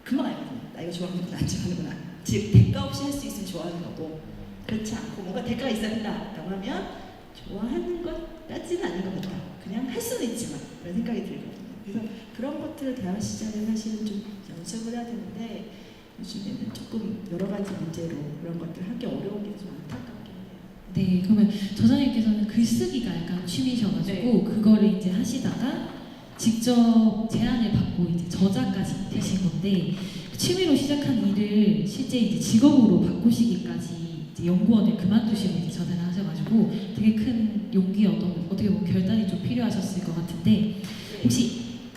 금방 알거든요. 나 이거 좋아하는구나 안 좋아하는구나. 즉 대가 없이 할 수 있으면 좋아하는 거고 그렇지 않고 뭔가 대가가 있어야 된다라고 하면 좋아하는 것 따지는 않은 것 같다. 그냥 할 수는 있지만 그런 생각이 들거든요. 그래서 그런 것들을 대학 시절에 사실은 좀 연습을 해야 되는데 요즘에는 조금 여러 가지 문제로 그런 것들 하기 어려운 게 좀 안타깝긴 해요. 네, 그러면 저자님께서는 글쓰기가 약간 취미셔가지고 그거를 이제 하시다가 직접 제안을 받고 이제 저자까지 되신 건데 취미로 시작한 일을 실제 이제 직업으로 바꾸시기까지 이제 연구원을 그만두시고 이제 저자를 하셔가지고 되게 큰 용기 어떻게 보면 결단이 좀 필요하셨을 것 같은데 혹시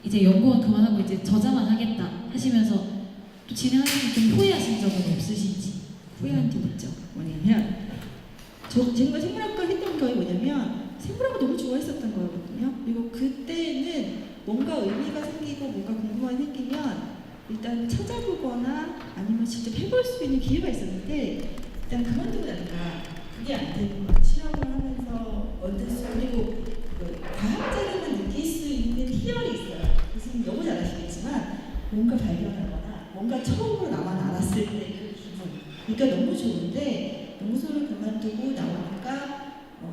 이제 연구원 그만하고 이제 저자만 하겠다 하시면서 또 진행하시면서 좀 후회하신 적은 없으신지? 후회한 점 있죠. 뭐냐면 제가 생물학과 했던 게 뭐냐면 생물학을 너무 좋아했었던 거거든요. 그리고 그때는 뭔가 의미가 생기고 뭔가 궁금함이 생기면 일단 찾아보거나 아니면 직접 해볼 수 있는 기회가 있었는데 일단 그만두고 나니까 그게 안 되는 거예요. 실험을 하면서 얻을 수 그리고 그 과학자라면 느낄 수 있는 희열이 있어요. 교수님 너무 잘하시겠지만 뭔가 발견하거나 뭔가 처음으로 나만 알았을 때 그 기분 그러니까 너무 좋은데 연구소를 그만두고 나오니까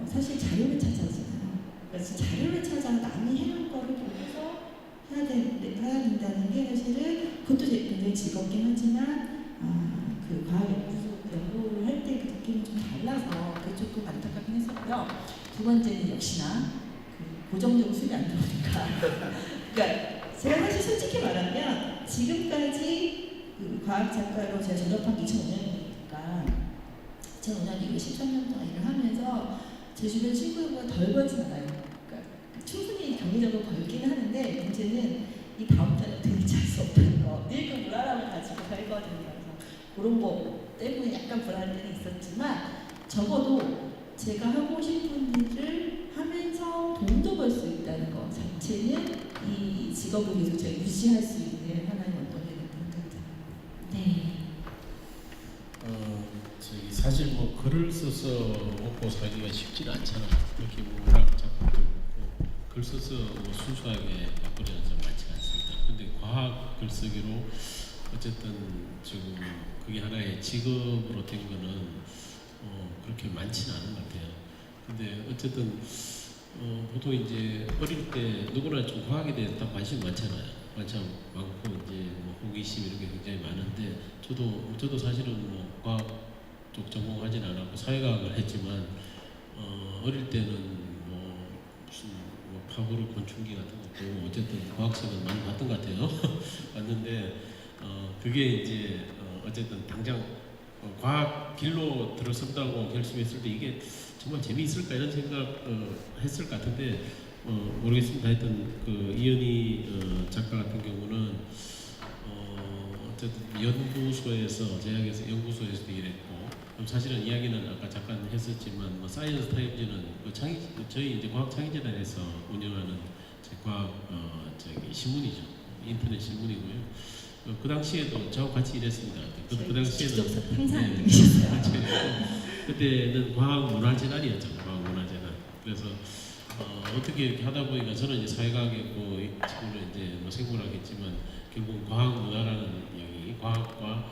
사실 자료를 찾아야잖아요. 그래서 자료를 찾아 남이 해놓은 거를 보면서 해야 된다는 게 사실은 그것도 굉장히 즐겁긴 하지만 그 과학연구소 연구를 할 때 그 느낌이 좀 달라서 그게 조금 안타깝긴 했었고요. 두 번째는 역시나 그 고정적으로 수입이 안 들어오니까 그러니까 제가 사실 솔직히 말하면 지금까지 그 과학작가로 제가 졸업한 게 2005년이니까 2005년 이후에 13년 동안 일을 하면서 제 주변 친구들보다 덜 벌진 않아요. 그러니까 충분히 경제적으로 벌기는 하는데 문제는 이 다음 달에 어떻게 될지 알 수 없다는 거. 늘 그 불안함을 가지고 살거든요. 그래서 그런 거 때문에 약간 불안할 때는 있었지만 적어도 제가 하고 싶은 일을 하면서 돈도 벌 수 있다는 것 자체는 이 직업을 계속 제가 유지할 수 있는 하나의 원동력이 된다고 생각합니다. 네. 저기 사실 뭐 글을 써서 먹고 살기가 쉽지는 않잖아요. 특히 뭐 문학 작품도 그렇고 글 써서 뭐 순수하게 바꾸려는 좀 많지가 않습니다. 근데 과학 글쓰기로 어쨌든 지금 그게 하나의 직업으로 된 거는 그렇게 많지는 않은 것 같아요. 근데 어쨌든 보통 이제 어릴 때 누구나 좀 과학에 대해서 다 관심이 많잖아요. 관심 많고 이제 뭐 호기심 이런 게 굉장히 많은데 저도 사실은 뭐 과학 쪽 전공하진 않았고 사회과학을 했지만 어릴 때는 뭐 무슨 뭐 파고르 곤충기 같은 것도 어쨌든 과학책은 많이 봤던 것 같아요. 봤는데 그게 이제 어쨌든 당장 과학 길로 들어선다고 결심했을 때 이게 정말 재미있을까 이런 생각 했을 것 같은데 모르겠습니다. 하여튼 그 이현희 작가 같은 경우는 어쨌든 연구소에서 제약에서 연구소에서도 일했고 사실은 이야기는 아까 잠깐 했었지만 뭐 사이언스 타임즈는 저희 이제 과학 창의재단에서 운영하는 과학 저기 신문이죠. 인터넷 신문이고요. 그 당시에도 저하고 같이 일했습니다. 그 당시에는 항상 그때는 과학문화재단이었죠. 과학문화재단. 그래서 어떻게 이렇게 하다 보니까 저는 이제 사회과학이고 친구는 이제 뭐 생물학이지만 결국 과학문화라는 여기 과학과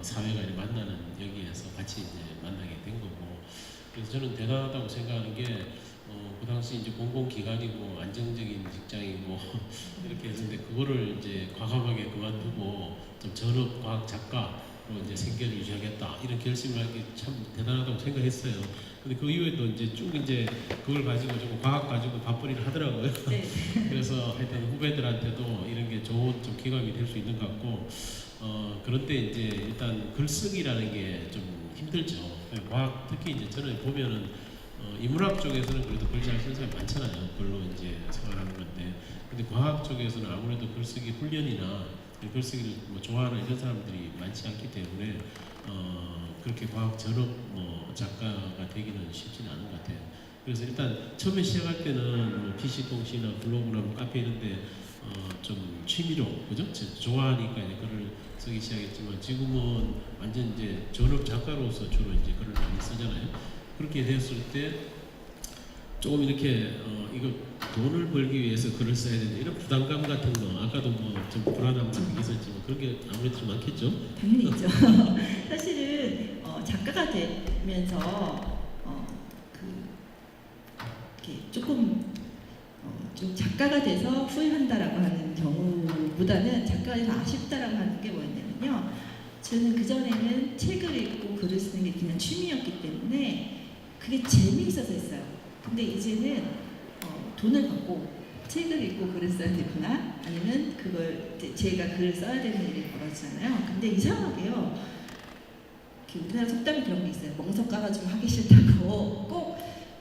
사회가 이렇게 만나는 여기에서 같이 이제 만나게 된 거고. 그래서 저는 대단하다고 생각하는 게 그 당시 이제 공공기관이고 안정적인 직장이고 이렇게 했는데 그거를 이제 과감하게 그만두고 좀 전업 과학 작가로 이제 생계를 유지하겠다 이런 결심을 하기 참 대단하다고 생각했어요. 근데 그 이후에도 이제 쭉 이제 그걸 가지고 좀 과학 가지고 밥벌이를 하더라고요. 네. 그래서 하여튼 후배들한테도 이런 게 좋은 좀 기감이 될 수 있는 것 같고 그런 때 이제 일단 글쓰기라는 게 좀 힘들죠. 과학 특히 이제 저는 보면은 인문학 쪽에서는 그래도 글 잘 쓰는 사람이 많잖아요. 글로 이제 생활하는 건데, 근데 과학 쪽에서는 아무래도 글쓰기 훈련이나 글쓰기를 뭐 좋아하는 이런 사람들이 많지 않기 때문에 그렇게 과학 전업 뭐 작가가 되기는 쉽지는 않은 것 같아요. 그래서 일단 처음에 시작할 때는 뭐 PC 통신이나 블로그나 뭐 카페 이런데 좀 취미로 그죠? 좋아하니까 이제 글을 쓰기 시작했지만 지금은 완전 이제 전업 작가로서 주로 이제 글을 많이 쓰잖아요. 그렇게 됐을 때 조금 이렇게 이거 돈을 벌기 위해서 글을 써야 되는데 이런 부담감 같은 거 아까도 뭐 좀 불안함 같은 게 있었지만 그런 게 아무래도 좀 많겠죠? 당연히 있죠. 사실은 작가가 되면서 이렇게 조금 좀 작가가 돼서 후회한다라고 하는 경우보다는 작가가 돼서 아쉽다라고 하는 게 뭐였냐면요. 저는 그전에는 책을 읽고 글을 쓰는 게 그냥 취미였기 때문에 그게 재미있어서 했어요. 근데 이제는 돈을 받고 책을 읽고 글을 써야 되구나, 아니면 그걸 이제 제가 글을 써야 되는 일이 벌어지잖아요. 근데 이상하게요, 우리나라 속담이 그런 게 있어요. 멍석 까가지고 하기 싫다고 꼭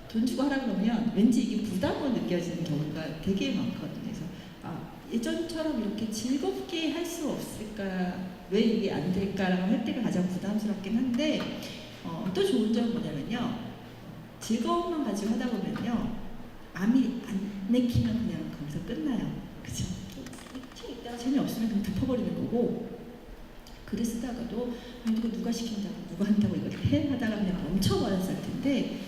돈 주고 하라 그러면 왠지 이게 부담으로 느껴지는 경우가 되게 많거든요. 그래서 예전처럼 이렇게 즐겁게 할 수 없을까, 왜 이게 안 될까라고 할 때가 가장 부담스럽긴 한데, 또 좋은 점은 뭐냐면요, 즐거움만 가지고 하다 보면요, 암이 안 내키면 그냥 거기서 끝나요. 그죠? 책 읽다가 재미없으면 그냥 덮어버리는 거고, 글을 쓰다가도 이거 누가 시킨다고, 누가 한다고 이걸 해 하다가 그냥 멈춰버렸을 텐데,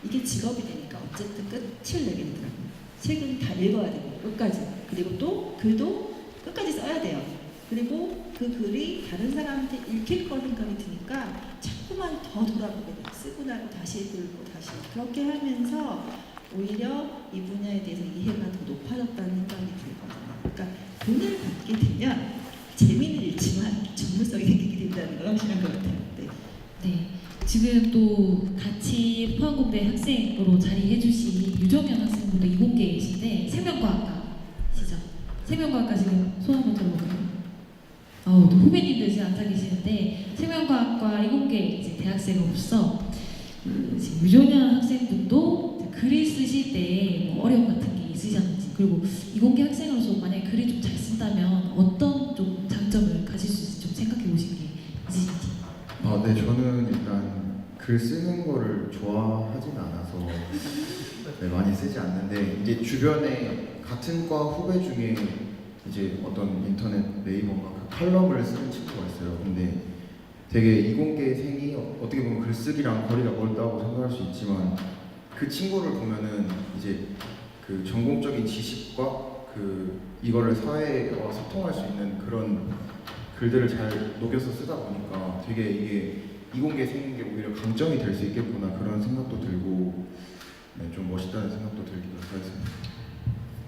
이게 직업이 되니까 어쨌든 끝을 내게 되더라고요. 책은 다 읽어야 되고 끝까지, 그리고 또 글도 끝까지 써야 돼요. 그리고 그 글이 다른 사람한테 읽힐 거 생각이 드니까 자꾸만 더 돌아보게 돼요. 쓰고 나고 다시 읽고 다시, 그렇게 하면서 오히려 이 분야에 대해서 이해가 더 높아졌다는 생각이 들거든요. 그러니까 돈을 받게 되면 재미는 있지만 전문성이 생기게 된다는 걸 확실한 것 같아요. 네. 네. 지금 또 같이 포항공대 학생으로 자리해주신 유정현 학생분도 이공계에 계신데, 생명과학과시죠? 생명과학과 지금 손 한번 들어볼까요? 또 후배님들 지금 앉아 계시는데, 생명과학과 이공계 이제 대학생으로서 지금 유정현 학생분도 글을 쓰실 때 뭐 어려움 같은 게 있으셨는지, 그리고 이공계 학생으로서 만약에 글을 좀 잘 쓴다면 어떤 좀 장점을 가질 수 있을지 좀 생각해 보신 게 있으신지. 네, 저는 일단 글 쓰는 거를 좋아하진 않아서 많이 쓰지 않는데, 이제 주변에 같은 과 후배 중에 이제 어떤 인터넷 네이버가 그 칼럼을 쓰는 친구가 있어요. 근데 되게 이공계생이 어떻게 보면 글쓰기랑 거리가 멀다고 생각할 수 있지만, 그 친구를 보면은 이제 그 전공적인 지식과 이거를 사회와 소통할 수 있는 그런 글들을 잘 녹여서 쓰다 보니까 되게 이게 이공계생인 게 오히려 강점이 될 수 있겠구나, 그런 생각도 들고, 좀 멋있다는 생각도 들기도 했습니다.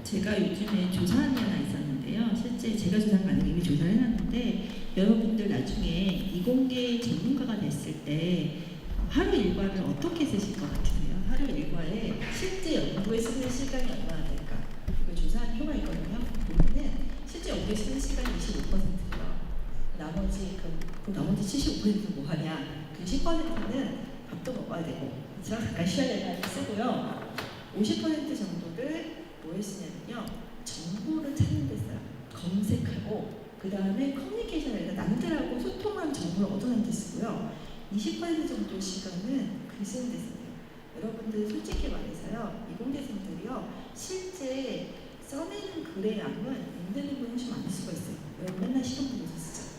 제가 요즘에 조사한 게 하나 있었는데요. 실제 제가 조사한 거 아니고 이미 조사를 해놨는데, 여러분들 나중에 이공계 전문가가 됐을 때 하루 일과를 어떻게 쓰실 것 같으세요? 하루 일과에 실제 연구에 쓰는 시간이 얼마나 될까? 이걸 조사한 표가 있거든요. 보면은 실제 연구에 쓰는 시간이 25%예요. 나머지 75%는 뭐 하냐? 그 10%는 밥도 먹어야 되고, 그래서 잠깐 쉬어야 되나 쓰고요. 50% 정도를 뭐에 쓰냐면요, 정보를 찾는 데 써요. 검색하고, 그 다음에 커뮤니케이션을, 남들하고 소통하는 정보를 얻어내는 데 쓰고요. 20% 정도 시간은 글 쓰는 데 쓰세요. 여러분들 솔직히 말해서요, 이공계생들이요, 실제 써내는 글의 양은 인터넷보다 훨씬 많을 수가 있어요. 왜냐면 맨날 시험 보면서 쓰죠.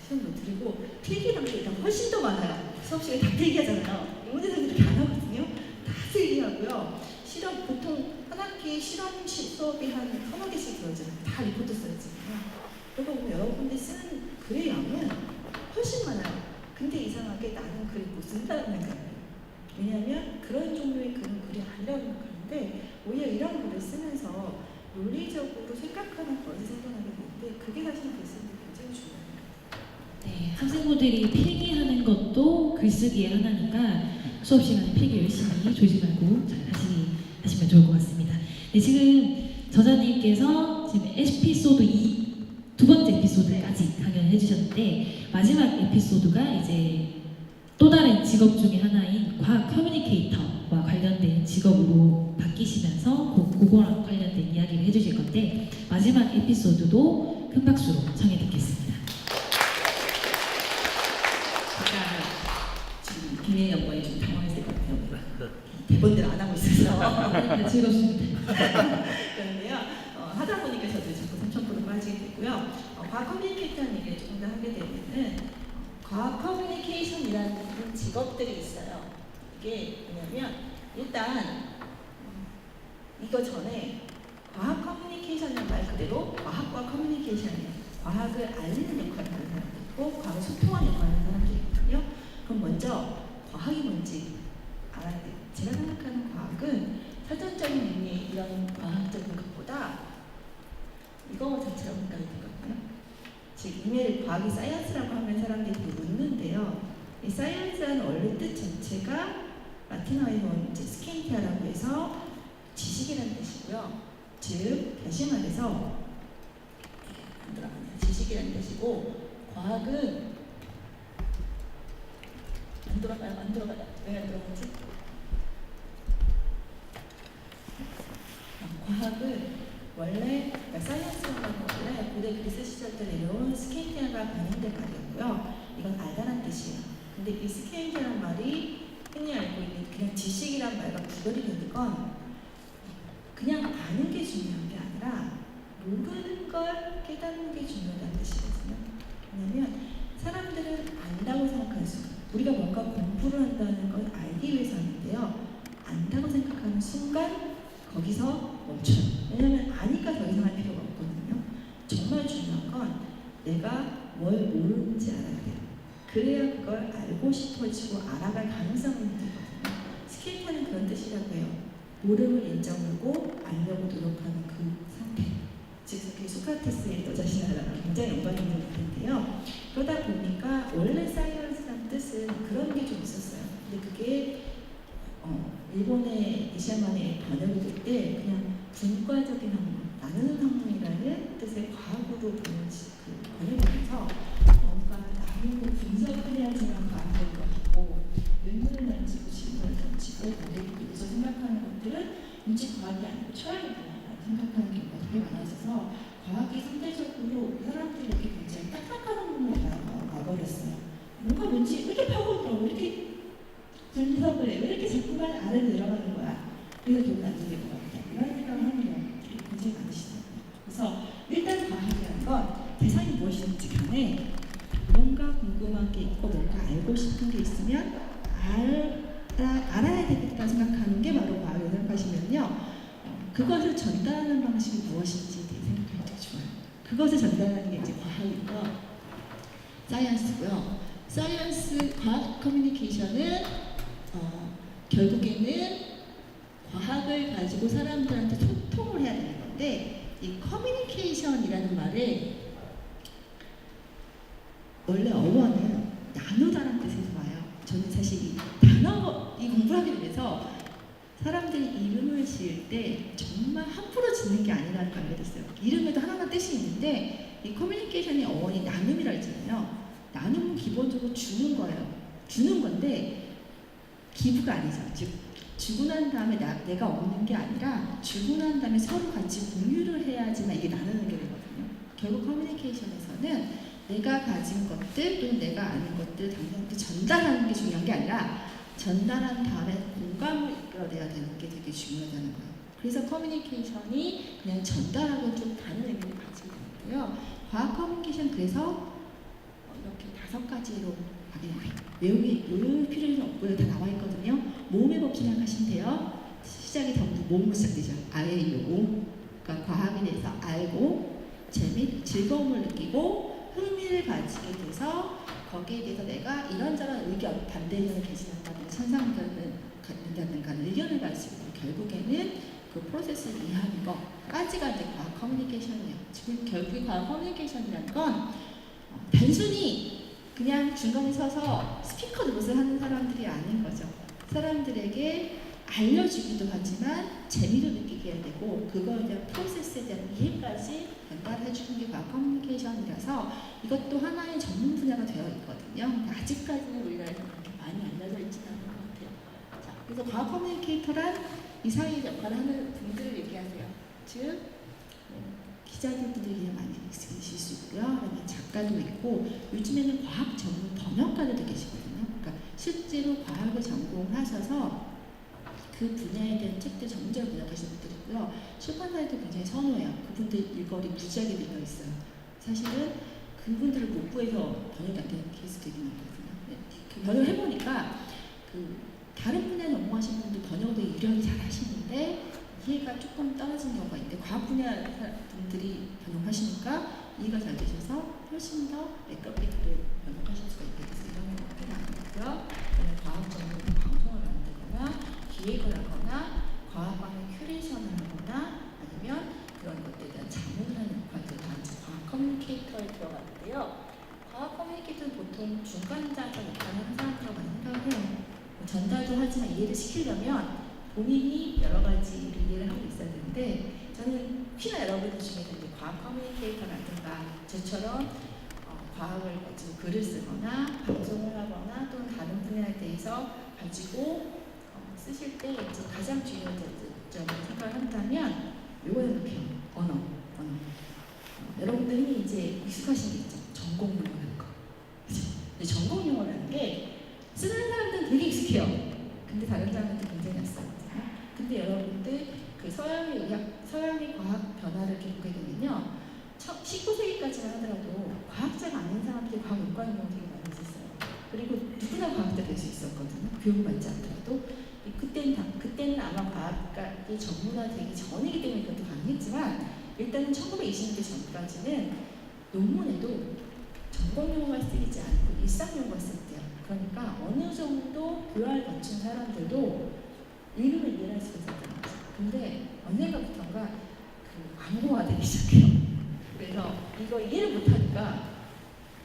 시험도 드리고 필기 방법이 일단 훨씬 더 많아요. 수업 시간에 다 필기하잖아요. 이공계생들이 안 하거든요. 다 필기하고요. 실험, 보통 한 학기 실험 수업이 한 3-4개씩 들어있잖아요. 다 리포트 써야잖아요. 그러고 보면 여러분들이 쓰는 글의 양은 훨씬 많아요. 근데 이상하게 나는 글을 못 쓴다는 생각이에요. 왜냐하면 그런 종류의 글은 글이 아니라고 생각하는데, 오히려 이런 글을 쓰면서 논리적으로 생각하는 것이 생겨나게 되는데, 그게 사실 글 쓰는 데 굉장히 중요해요. 네, 학생분들이 필기하는 것도 글쓰기의 하나니까 수업 시간에 필기 열심히 조지 말고 잘 하시면 좋을 것 같습니다. 네, 지금 저자님께서 지금 에피소드 2두 번째 에피소드까지 강연을 해주셨는데, 마지막 에피소드가 이제 또 다른 직업 중에 하나인 과학 커뮤니케이터와 관련된 직업으로 바뀌시면서 그거랑 관련된 이야기를 해주실 건데, 마지막 에피소드도 큰 박수로 청해 듣겠습니다. 지금 김혜희 양반이 좀 당황했을 것 같아요. 대본대로 안 하고 있어서. 즐겁습니다. 그런데요, 하다 보니까 저도 자꾸 삼천포로 빠지게 되고요. 과학 커뮤니케이터는 얘기를 조금 더 하게 되면은, 과학 커뮤니케이션이라는 직업들이 있어요. 이게 뭐냐면, 일단 이거 전에 과학 커뮤니케이션은 말 그대로 과학과 커뮤니케이션이에요. 과학을 알리는 역할을 하는 사람도 있고, 과학을 소통하는 역할을 하는 사람도 있거든요. 그럼 먼저 과학이 뭔지 알아야 돼요. 제가 생각하는 과학은 사전적인 의미 이런 과학적인 것보다 이거 자체가 생각이 들거든요. 즉 이메일 과학이 사이언스라고 하면 사람들이 되게 웃는데요. 이 사이언스라는 원래 뜻 자체가 라틴어에서 이제 스케인티아라고 해서 지식이라는 뜻이고요. 즉 다시 말해서 안 들어가네요. 지식이라는 뜻이고 과학은 안 들어가요. 왜 안 들어가지? 과학은 원래 그러니까 사이언스라는 건 원래 고대 그리스 시절 때 내려온 스케인티아가 번역된 말이었고요. 이건 알다란 뜻이에요. 근데 이 스케인티아라는 말이 흔히 알고 있는 그냥 지식이란 말과 구별이 되는 건 그냥 아는 게 중요한 게 아니라 모르는 걸 깨닫는 게 중요하다는 뜻이거든요. 왜냐면 사람들은 안다고 생각하는 순간 우리가 뭔가 공부를 한다는 걸 알기 위해서 하는데요. 안다고 생각하는 순간 거기서 멈춰요. 왜냐면 아니까 더 이상 할 필요가 없거든요. 정말 중요한 건 내가 뭘 모르는지 알아야 돼요. 그래야 그걸 알고 싶어지고 알아갈 가능성이 있는 거거든요. 스케이터는 그런 뜻이라고 해요. 모름을 인정하고 알려고 노력하는 그 상태. 즉, 그게 소크라테스의 너 자신을 알아라 굉장히 연관이 있는 말인데요. 그러다 보니까 원래 사이언스라는 뜻은 그런 게 좀 있었어요. 근데 그게 일본의 니샤만의 번역이 될 때 그냥 분과적인 학문, 나누는 학문이라는 뜻의 과학으로 번역되면서 뭔가 나누고 분석을 해야지만 과학적인 것 같고 의문을 던지고 질문을 던지고 여기서 생각하는 것들은 문제 과학이 아니고 철학이구나라고 생각하는 경우가 되게 많아져서 과학이 상대적으로 사람들에게 굉장히 딱딱한 학문을 가버렸어요. 뭔가 왜 이렇게 파고들어, 왜 이렇게 분석을 해, 왜 이렇게 자꾸만 아래로 내려가는 거야. 그래서 결국 안 되는 것 같아. 이런 생각을 하는 분들이 굉장히 많으시더라고요. 그래서 일단 과학이라는 건 대상이 무엇인지 간에 뭔가 궁금한 게 있고 뭔가 알고 싶은 게 있으면 알아야 되겠다 생각하는 게 바로 과학이라고 생각하시면요. 그것을 전달하는 방식이 무엇인지 생각하면 되게 좋아요. 그것을 전달하는 게 이제 과학이고요. 사이언스고요. 사이언스, 과학 커뮤니케이션은 결국에는 과학을 가지고 사람들한테 소통을 해야 되는 건데 이 커뮤니케이션이라는 말을 원래 어원은 나누다라는 뜻에서 와요. 저는 사실 이 공부를 하기 위해서 사람들이 이름을 지을 때 정말 함부로 짓는 게 아니라는 걸 알게 됐어요. 이름에도 하나하나 뜻이 있는데 이 커뮤니케이션의 어원이 나눔이라 했잖아요. 나눔은 기본적으로 주는 거예요. 주는 건데 기부가 아니죠. 즉 주고 난 다음에 내가 얻는 게 아니라 주고 난 다음에 서로 같이 공유를 해야지만 이게 나누는 게 되거든요. 결국 커뮤니케이션에서는 내가 가진 것들 또는 내가 아는 것들 당사자한테 전달하는 게 중요한 게 아니라 전달한 다음에 공감을 이끌어내야 되는 게 되게 중요하다는 거예요. 그래서 커뮤니케이션이 그냥 전달하고 좀 다른 의미를 가지고 있고요. 과학 커뮤니케이션 그래서 이렇게 5가지로 외울 필요는 없고요. 다 나와 있거든요. 모음의 법 생각하시면 돼요. 시작이 전부 모음으로 시작되죠. 아예요. 그러니까 과학에 대해서 알고 즐거움을 느끼고 흥미를 가지게 돼서 거기에 대해서 내가 이런저런 의견, 반대 의견을 개진한다든가 찬성한다든가 의견을 가지고 결국에는 그 프로세스를 이해하는 것까지가 이제 과학 커뮤니케이션이에요. 지금 결국에 과학 커뮤니케이션이라는 건 단순히 그냥 중간에 서서 스피커 노릇을 하는 사람들이 아닌 거죠. 사람들에게 알려주기도 하지만 재미도 느끼게 해야 되고 그거에 대한 프로세스에 대한 이해까지 전달해주는 게 과학 커뮤니케이션이라서 이것도 하나의 전문 분야가 되어 있거든요. 아직까지는 우리나라에서 그렇게 많이 알려져 있지는 않은 것 같아요. 자, 그래서 과학 커뮤니케이터란 이 사회의 역할을 하는 분들을 얘기하세요. 즉 기자들이 많이 있으실 수 있고요. 그다음에 작가도 있고 요즘에는 과학 전문 번역가들도 계시거든요. 그러니까 실제로 과학을 전공하셔서 그 분야에 대한 책들 전문적으로 번역하시는 분들이 있고요. 출판사에도 굉장히 선호해요. 그분들 일거리 무지하게 밀려 있어요. 사실은 그분들을 못 구해서 번역이 안 되는 케이스 되게 많거든요. 네. 그 번역을 해보니까 다른 분야에 전공하시는 분들 번역을 되게 유려하게 잘 하시는데 이해가 조금 떨어지는 경우가 있는데 과학 분야 분들이 번역하시니까 이해가 잘 되셔서 훨씬 더 매끄럽게 글을 번역하실 수가 있게 돼서 이런 것들이 아니고요. 과학 전문 방송을 만들거나 기획을 하거나 과학관에 전달도 하지만 이해를 시키려면 본인이 여러 가지를 이해를 하고 있어야 되는데 저는 혹시나 여러분들 중에 이제 과학 커뮤니케이터라든가 저처럼 과학을 가지고 글을 쓰거나 방송을 하거나 또는 다른 분야에 대해서 가지고 쓰실 때 이제 가장 중요한 점을 생각을 한다면 요거에 이렇게 언어. 여러분들이 이제 익숙하신 게 있죠. 전공 용어라는 거. 그죠? 근데 전공 용어라는 게 쓰는 사람들은 되게 익숙해요. 근데 다른 사람한테 굉장히 낯설거든요. 근데 여러분들 그 서양의 과학 변화를 이렇게 보게 되면요. 19세기까지만 하더라도 과학자가 아닌 사람들이 과학 연구하는 경우가 되게 많이 있었어요. 그리고 누구나 과학자 될 수 있었거든요. 교육받지 않더라도. 그때는 아마 과학이 전문화되기 전이기 때문에 그것도 가능했지만 일단은 1920년대 전까지는 논문에도 전공 용어가 쓰이지 않고 일상 용어가 쓸때요. 그러니까 어느 정도 교양을 갖춘 사람들도 읽으면 이해할 수 있었던 거죠. 근데 언젠가부터가 광고화되기 시작해요. 그래서 이거 이해를 못하니까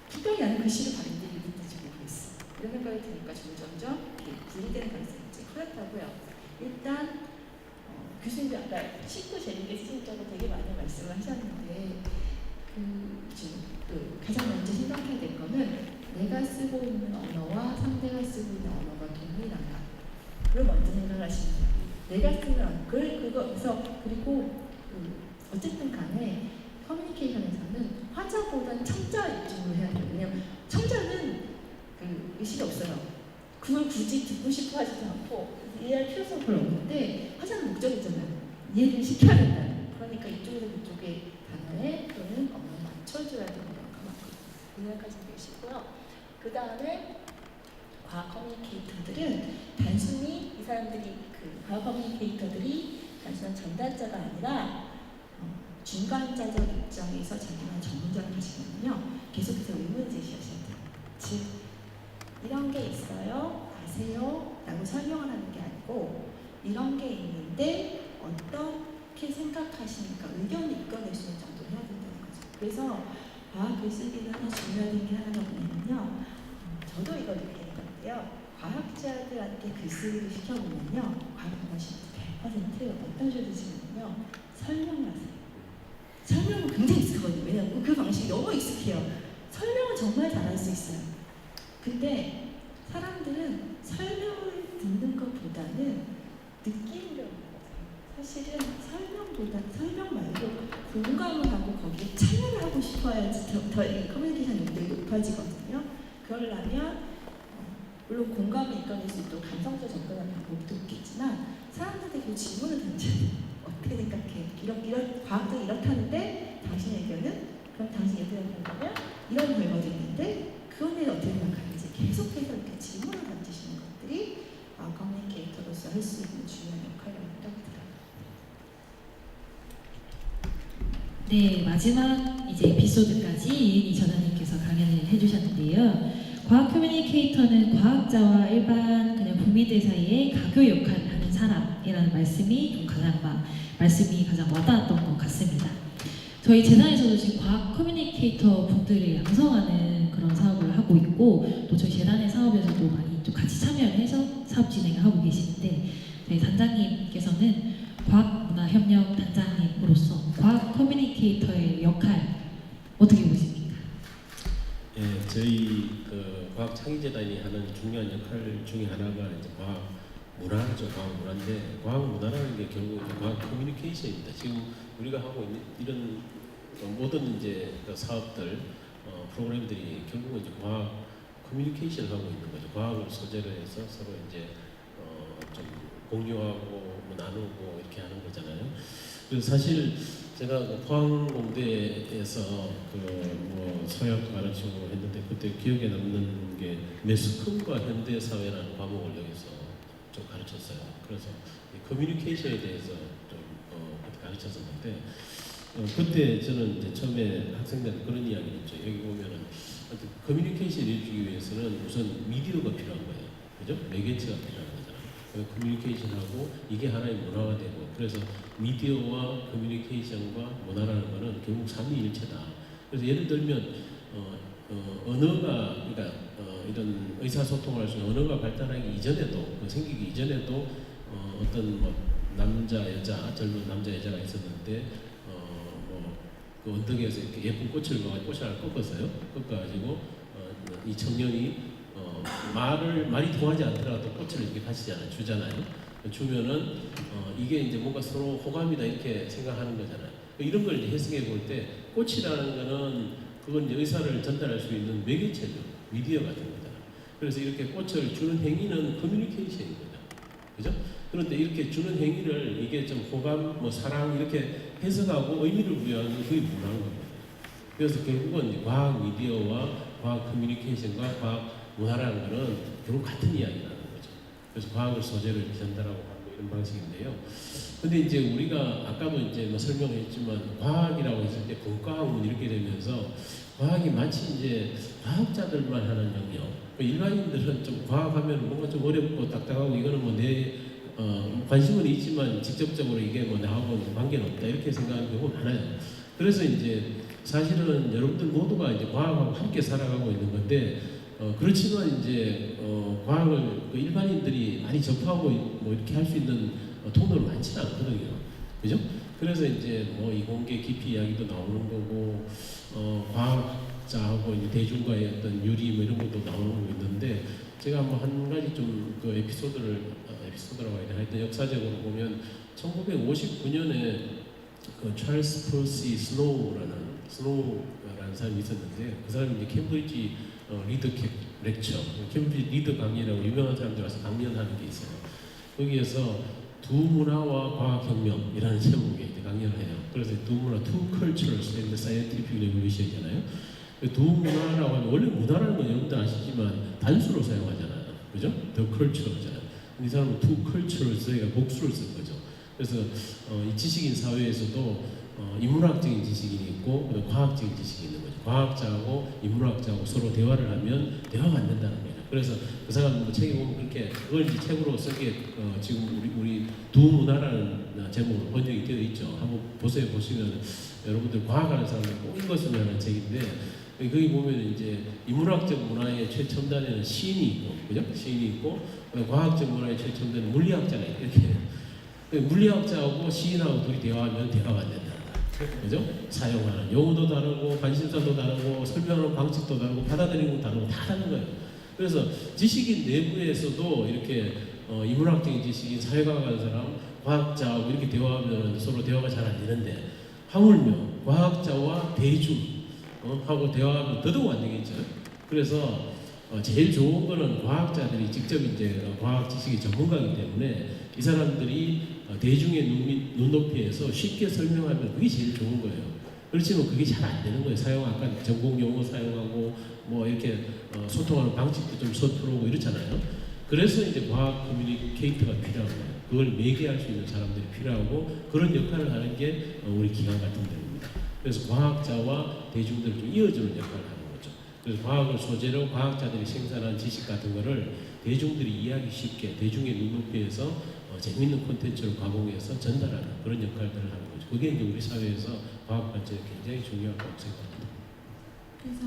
분명히 나는 글씨를 바른데 읽는데 좀 모르겠어. 이런 생각이 드니까 점점 분리되는 가능성이 이제 커졌다고요. 일단 교수님도 아까 쉽고 재밌게 쓰신다고 되게 많이 말씀을 하셨는데 가장 먼저 생각해야 될 거는 내가 쓰고 있는 언어와 상대가 쓰고 있는 언어가 동일한가 그걸 먼저 생각하시면 돼요. 내가 쓰는 그래서 그리고 어쨌든 간에 커뮤니케이션에서는 화자보다는 청자 입장으로 해야 돼요. 왜냐면 청자는 의식이 없어요. 그걸 굳이 듣고 싶어 하지도 않고 이해할 필요성은 별로 없는데 화자는 목적이잖아요. 이해를 시켜야 된다는. 그러니까 이쪽에서 그쪽의 단어에 또는 언어에 맞춰줘야 되는 경우가 많거든요. 이 생각까지 계시고요. 그 다음에 과학 커뮤니케이터들은 단순히 이 사람들이 과학 커뮤니케이터들이 단순한 전달자가 아니라 중간자적 입장에서 자기만 전문적을 하시면요 계속해서 의문 제시하셔야 돼요. 즉 이런 게 있어요, 아세요? 라고 설명을 하는 게 아니고 이런 게 있는데 어떻게 생각하시니까 의견을 이끌어낼 수 있는 정도로 해야 된다는 거죠. 그래서 과학 글쓰기는 하나 중요한 게 하나가 뭐냐면요. 저도 이걸 느끼는 건데요. 과학자들한테 글쓰기를 시켜보면요. 과학하시는 100% 어떤 식으로 드시면요. 설명을 하세요. 설명은 굉장히 익숙하거든요. 왜냐하면 그 방식이 너무 익숙해요. 설명은 정말 잘할 수 있어요. 근데 사람들은 설명을 듣는 것보다는 느끼려고 하거든요. 사실은 설명 말고 공감을 하고 거기에 참여를 하고 싶어야지 더 커뮤니케이션 능력이 높아지거든요. 그러려면 물론 공감을 이끌어낼 수 있도록 감성적 접근하는 방법도 있겠지만 사람들에게 질문을 던져요. 어떻게 생각해? 이런 과학도 이렇다는데 당신의 의견은? 그럼 당신 의견을 보면 이런 결과도 있는데 그거에 어떻게 생각하는지 계속해서 이렇게 질문을 던지시는 것들이 커뮤니케이터로서 할 수 있는 중요한 역할을 한다고 들어요. 네, 마지막 이제 에피소드까지 이은희 전화님께서 강연을 해주셨는데요. 과학 커뮤니케이터는 과학자와 일반 그냥 국민들 사이에 가교 역할을 하는 사람이라는 말씀이 가장 와닿았던 것 같습니다. 저희 재단에서도 지금 과학 커뮤니케이터 분들을 양성하는 그런 사업을 하고 있고 또 저희 재단의 사업에서도 많이 좀 같이 참여를 해서 사업 진행을 하고 계시는데 저희 단장님께서는 과학문화협력 단장님으로서 과학 커뮤니케이터의 역할 어떻게 보십니까? 예, 저희 과학 창의재단이 하는 중요한 역할 중에 하나가 이제 과학 문화죠. 과학 문화인데 과학 문화라는 게 결국 과학 커뮤니케이션입니다. 지금 우리가 하고 있는 이런 모든 이제 사업들 프로그램들이 결국은 이제 과학 커뮤니케이션을 하고 있는 거죠. 과학을 소재로 해서 서로 이제 좀 공유하고 나누고 이렇게 하는 거잖아요. 그래서 사실 제가 포항공대에서 서약 가르치고 했는데 그때 기억에 남는 게 매스컴과 현대 사회라는 과목을 여기서 좀 가르쳤어요. 그래서 커뮤니케이션에 대해서 좀 그때 가르쳤었는데 그때 저는 이제 처음에 학생들한테 그런 이야기를 했죠. 여기 보면은 커뮤니케이션을 해주기 위해서는 우선 미디어가 필요한 거예요. 그죠? 매개체가 필요한 거잖아요. 커뮤니케이션하고 이게 하나의 문화가 되고 그래서 미디어와 커뮤니케이션과 문화라는 거는 결국 삼위일체다. 그래서 예를 들면 언어가 그러니까 이런 의사소통을 할 수 있는 언어가 발달하기 이전에도 생기기 이전에도 어떤 뭐 남자 여자 젊은 남자 여자가 있었는데 그 언덕에서 이렇게 예쁜 꽃을 꽃을 하나 꺾었어요. 꺾어가지고 이 청년이 말이 통하지 않더라도 꽃을 이렇게 가시잖아요. 주잖아요. 주면은 이게 이제 뭔가 서로 호감이다 이렇게 생각하는 거잖아요. 이런 걸 이제 해석해 볼 때 꽃이라는 거는 그건 이제 의사를 전달할 수 있는 매개체죠. 미디어 같은 거잖아요. 그래서 이렇게 꽃을 주는 행위는 커뮤니케이션인 거죠. 그죠? 그런데 이렇게 주는 행위를 이게 좀 호감, 뭐 사랑 이렇게 해석하고 의미를 부여하는 게 그게 문화인 겁니다. 그래서 결국은 이제 과학 미디어와 과학 커뮤니케이션과 과학 문화라는 거는 결국 같은 이야기라는 거죠. 그래서 과학을 소재로 전달하고 하는 이런 방식인데요. 근데 이제 우리가 아까도 이제 뭐 설명했지만 과학이라고 했을 때 분과학문 이렇게 되면서 과학이 마치 이제 과학자들만 하는 영역. 일반인들은 좀 과학하면 뭔가 좀 어렵고 딱딱하고 이거는 뭐 내 관심은 있지만 직접적으로 이게 뭐 나하고 관계는 없다 이렇게 생각하는 경우가 많아요. 그래서 이제 사실은 여러분들 모두가 이제 과학하고 함께 살아가고 있는 건데 그렇지만 이제 과학을 그 일반인들이 많이 접하고 뭐 이렇게 할 수 있는 통로는 많지는 않거든요. 그죠? 그래서 이제 뭐 이공계 깊이 이야기도 나오는 거고 과학자하고 이제 대중과의 어떤 유리 뭐 이런 것도 나오는 거 있는데 제가 뭐 한 가지 좀 그 에피소드라고 해야 되나 하여튼 역사적으로 보면 1959년에 그 찰스 퍼시 스노우라는 사람이 있었는데 그 사람이 이제 캠브리지 리더 렉처, 캠브리지 리더 강연이라고 유명한 사람들 와서 강연하는 게 있어요. 거기에서 두 문화와 과학혁명이라는 제목의 이제 강연을 해요. 그래서 두 문화, two cultures and the scientific revolution이잖아요. 두 문화라고 하면 원래 문화라는 건 여러분들 아시지만 단수로 사용하잖아요. 그죠? the culture잖아요. 이 사람은 two cultures가 복수를 쓴 거죠. 그래서 이 지식인 사회에서도 인문학적인 지식인이 있고 과학적인 지식이 있는 거죠. 과학자하고 인문학자하고 서로 대화를 하면 대화가 안 된다는 거예요. 그래서 그 사람 뭐 책에 보면 그렇게 그걸 이제 책으로 쓴게 지금 우리 두 문화라는 제목으로 번역이 되어 있죠. 한번 보시면 여러분들 과학하는 사람들 꼭 읽었으면 하는 책인데 거기 보면 이제 인문학적 문화의 최첨단에는 시인이 있고, 그죠? 시인이 있고 과학적 문화의 최첨단에는 물리학자가 있고 이렇게 물리학자하고 시인하고 둘이 대화하면 대화가 안 된다. 그죠? 사용하는 용어도 다르고 관심사도 다르고 설명하는 방식도 다르고 받아들이는 것도 다르고 다 다른 거예요. 그래서 지식인 내부에서도 이렇게 인문학적인 지식인, 사회과학 하는 사람, 과학자하고 이렇게 대화하면 서로 대화가 잘 안 되는데 하물며 과학자와 대중 하고 대화하면 더더욱 안 되겠죠. 그래서 제일 좋은 거는 과학자들이 직접 이제 과학 지식의 전문가이기 때문에 이 사람들이 대중의 눈높이에서 쉽게 설명하면 그게 제일 좋은 거예요. 그렇지만 그게 잘 안 되는 거예요. 아까 전공 용어 사용하고 뭐 이렇게 소통하는 방식도 좀 서투르고 이렇잖아요. 그래서 이제 과학 커뮤니케이터가 필요한 거예요. 그걸 매개할 수 있는 사람들이 필요하고 그런 역할을 하는 게 우리 기관 같은 데입니다. 그래서 과학자와 대중들을 좀 이어주는 역할을 하는 거죠. 그래서 과학을 소재로 과학자들이 생산한 지식 같은 거를 대중들이 이해하기 쉽게 대중의 눈높이에서 재미있는 콘텐츠를 가공해서 전달하는 그런 역할들을 하는 거죠. 그게 이제 우리 사회에서 과학 발전에 굉장히 중요하다고 생각합니다. 그래서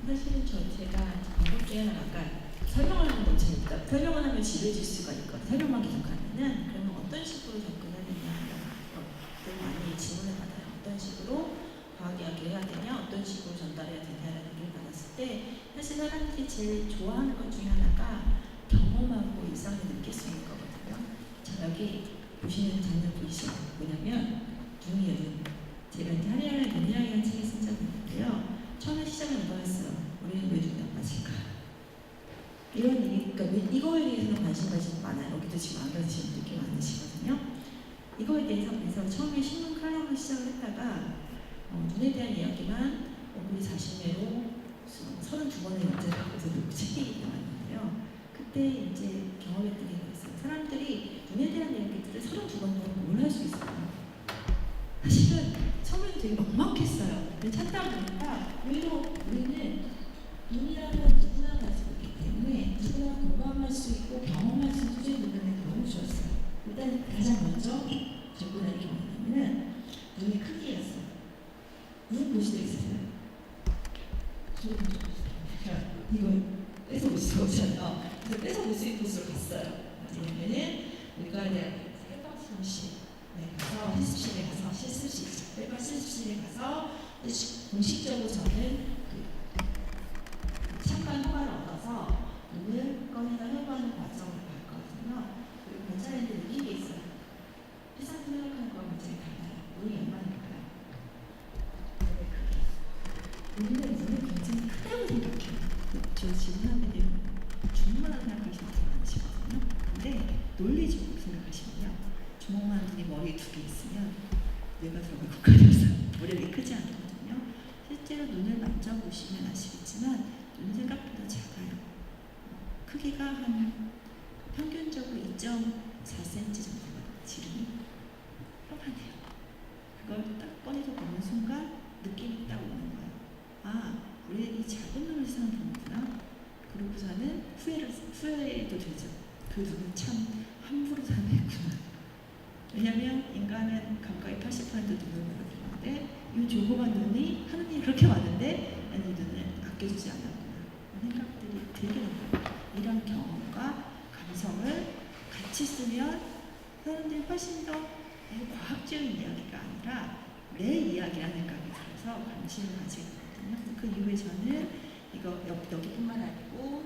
사실 제가 방금 전에 아까 설명을 하는 거 재밌다. 설명을 하면 지루해질 수가 있거든요. 설명만 계속 하면은 그러면 어떤 식으로 접근해야 되냐 또 많이 질문을 받아요. 어떤 식으로 과학 이야기를 해야 되냐, 어떤 식으로 전달해야 되냐라는 얘기를 받았을 때 사실 사람들이 제일 좋아하는 것 중에 하나가 경험하고 일상을 느낄 수 있는 거거든요. 자, 여기 보시는 장면 보이시죠? 뭐냐면 눈이에요. 눈. 제가 이제 하리아라의 눈이라는 책을 쓴 적이 있는데요. 처음에 시작은 이거였어요. 우리는 왜 눈이 나빠질까? 이런 얘기, 그러니까 이거에 대해서는 관심 가지고 많아요. 여기도 지금 안 가지시는 분들이 많으시거든요. 이거에 대해서 그래서 처음에 신문 칼럼을 시작을 했다가 눈에 대한 이야기만 우리 40매로 32번을 연재하고서 책이 나왔는데요. 그때 이제 경험했던 게 있어요. 사람들이 눈에 대한 이야기들을 32번 동안 뭘 할 수 있어요. 사실은 처음에는 되게 막막했어요. 근데 찾다 보니까 오히려 우리는 눈이라는 누구나 가지고 있기 때문에 누구나 공감할 수 있고 경험할 수 있는 수준의 눈은 너무 좋았어요. 일단 가장 먼저 접근한 게 뭐냐면은 눈의 크기였어요. 눈 보실 때 있으세요? 저도 좀 보세요. 원래대학교 해방수시 가서 실습실에 가서 실습실에 가서 공식적으로 저는 참관 허가를 얻어서 눈을 꺼내다 해보는 과정을 봤거든요. 그리고 관찰했는데 느낀 게 있어요. 세상 생각하는 거 굉장히 달라요. 눈이 얼마나일까요? 우리는 눈이 굉장히 크다고 생각해요. 저 지금 하면 주먹만하다고 생각하시는 분들 많으시거든요. 근데 논리적으로 생각하시면요. 주먹만한 눈이 머리에 2개 있으면 뇌가 들어가고 가려서 머리가 크지 않거든요. 실제로 눈을 만져보시면 아시겠지만 눈은 생각보다 작아요. 크기가 한 평균적으로 2.4cm 정도가 지름이 평판해요. 그걸 딱 꺼내서 보는 순간 느낌이 딱 오는 거예요. 아, 우리 이 작은 눈을 세상 보는구나. 그러고서는 후회도 되죠. 그 눈은 참 함부로 사는구나. 왜냐면 인간은 감각의 80% 눈을 보여주는데 이 조그만 눈이 하느님이 그렇게 많은데 나는 이 눈을 아껴주지 않았구나. 생각들이 들게 됩니다. 이런 경험과 감성을 같이 쓰면 사람들이 훨씬 더 과학적인 이야기가 아니라 내 이야기라는 생각이 들어서 관심을 가지게 되거든요. 그 이후에 저는 이거 여기뿐만 아니고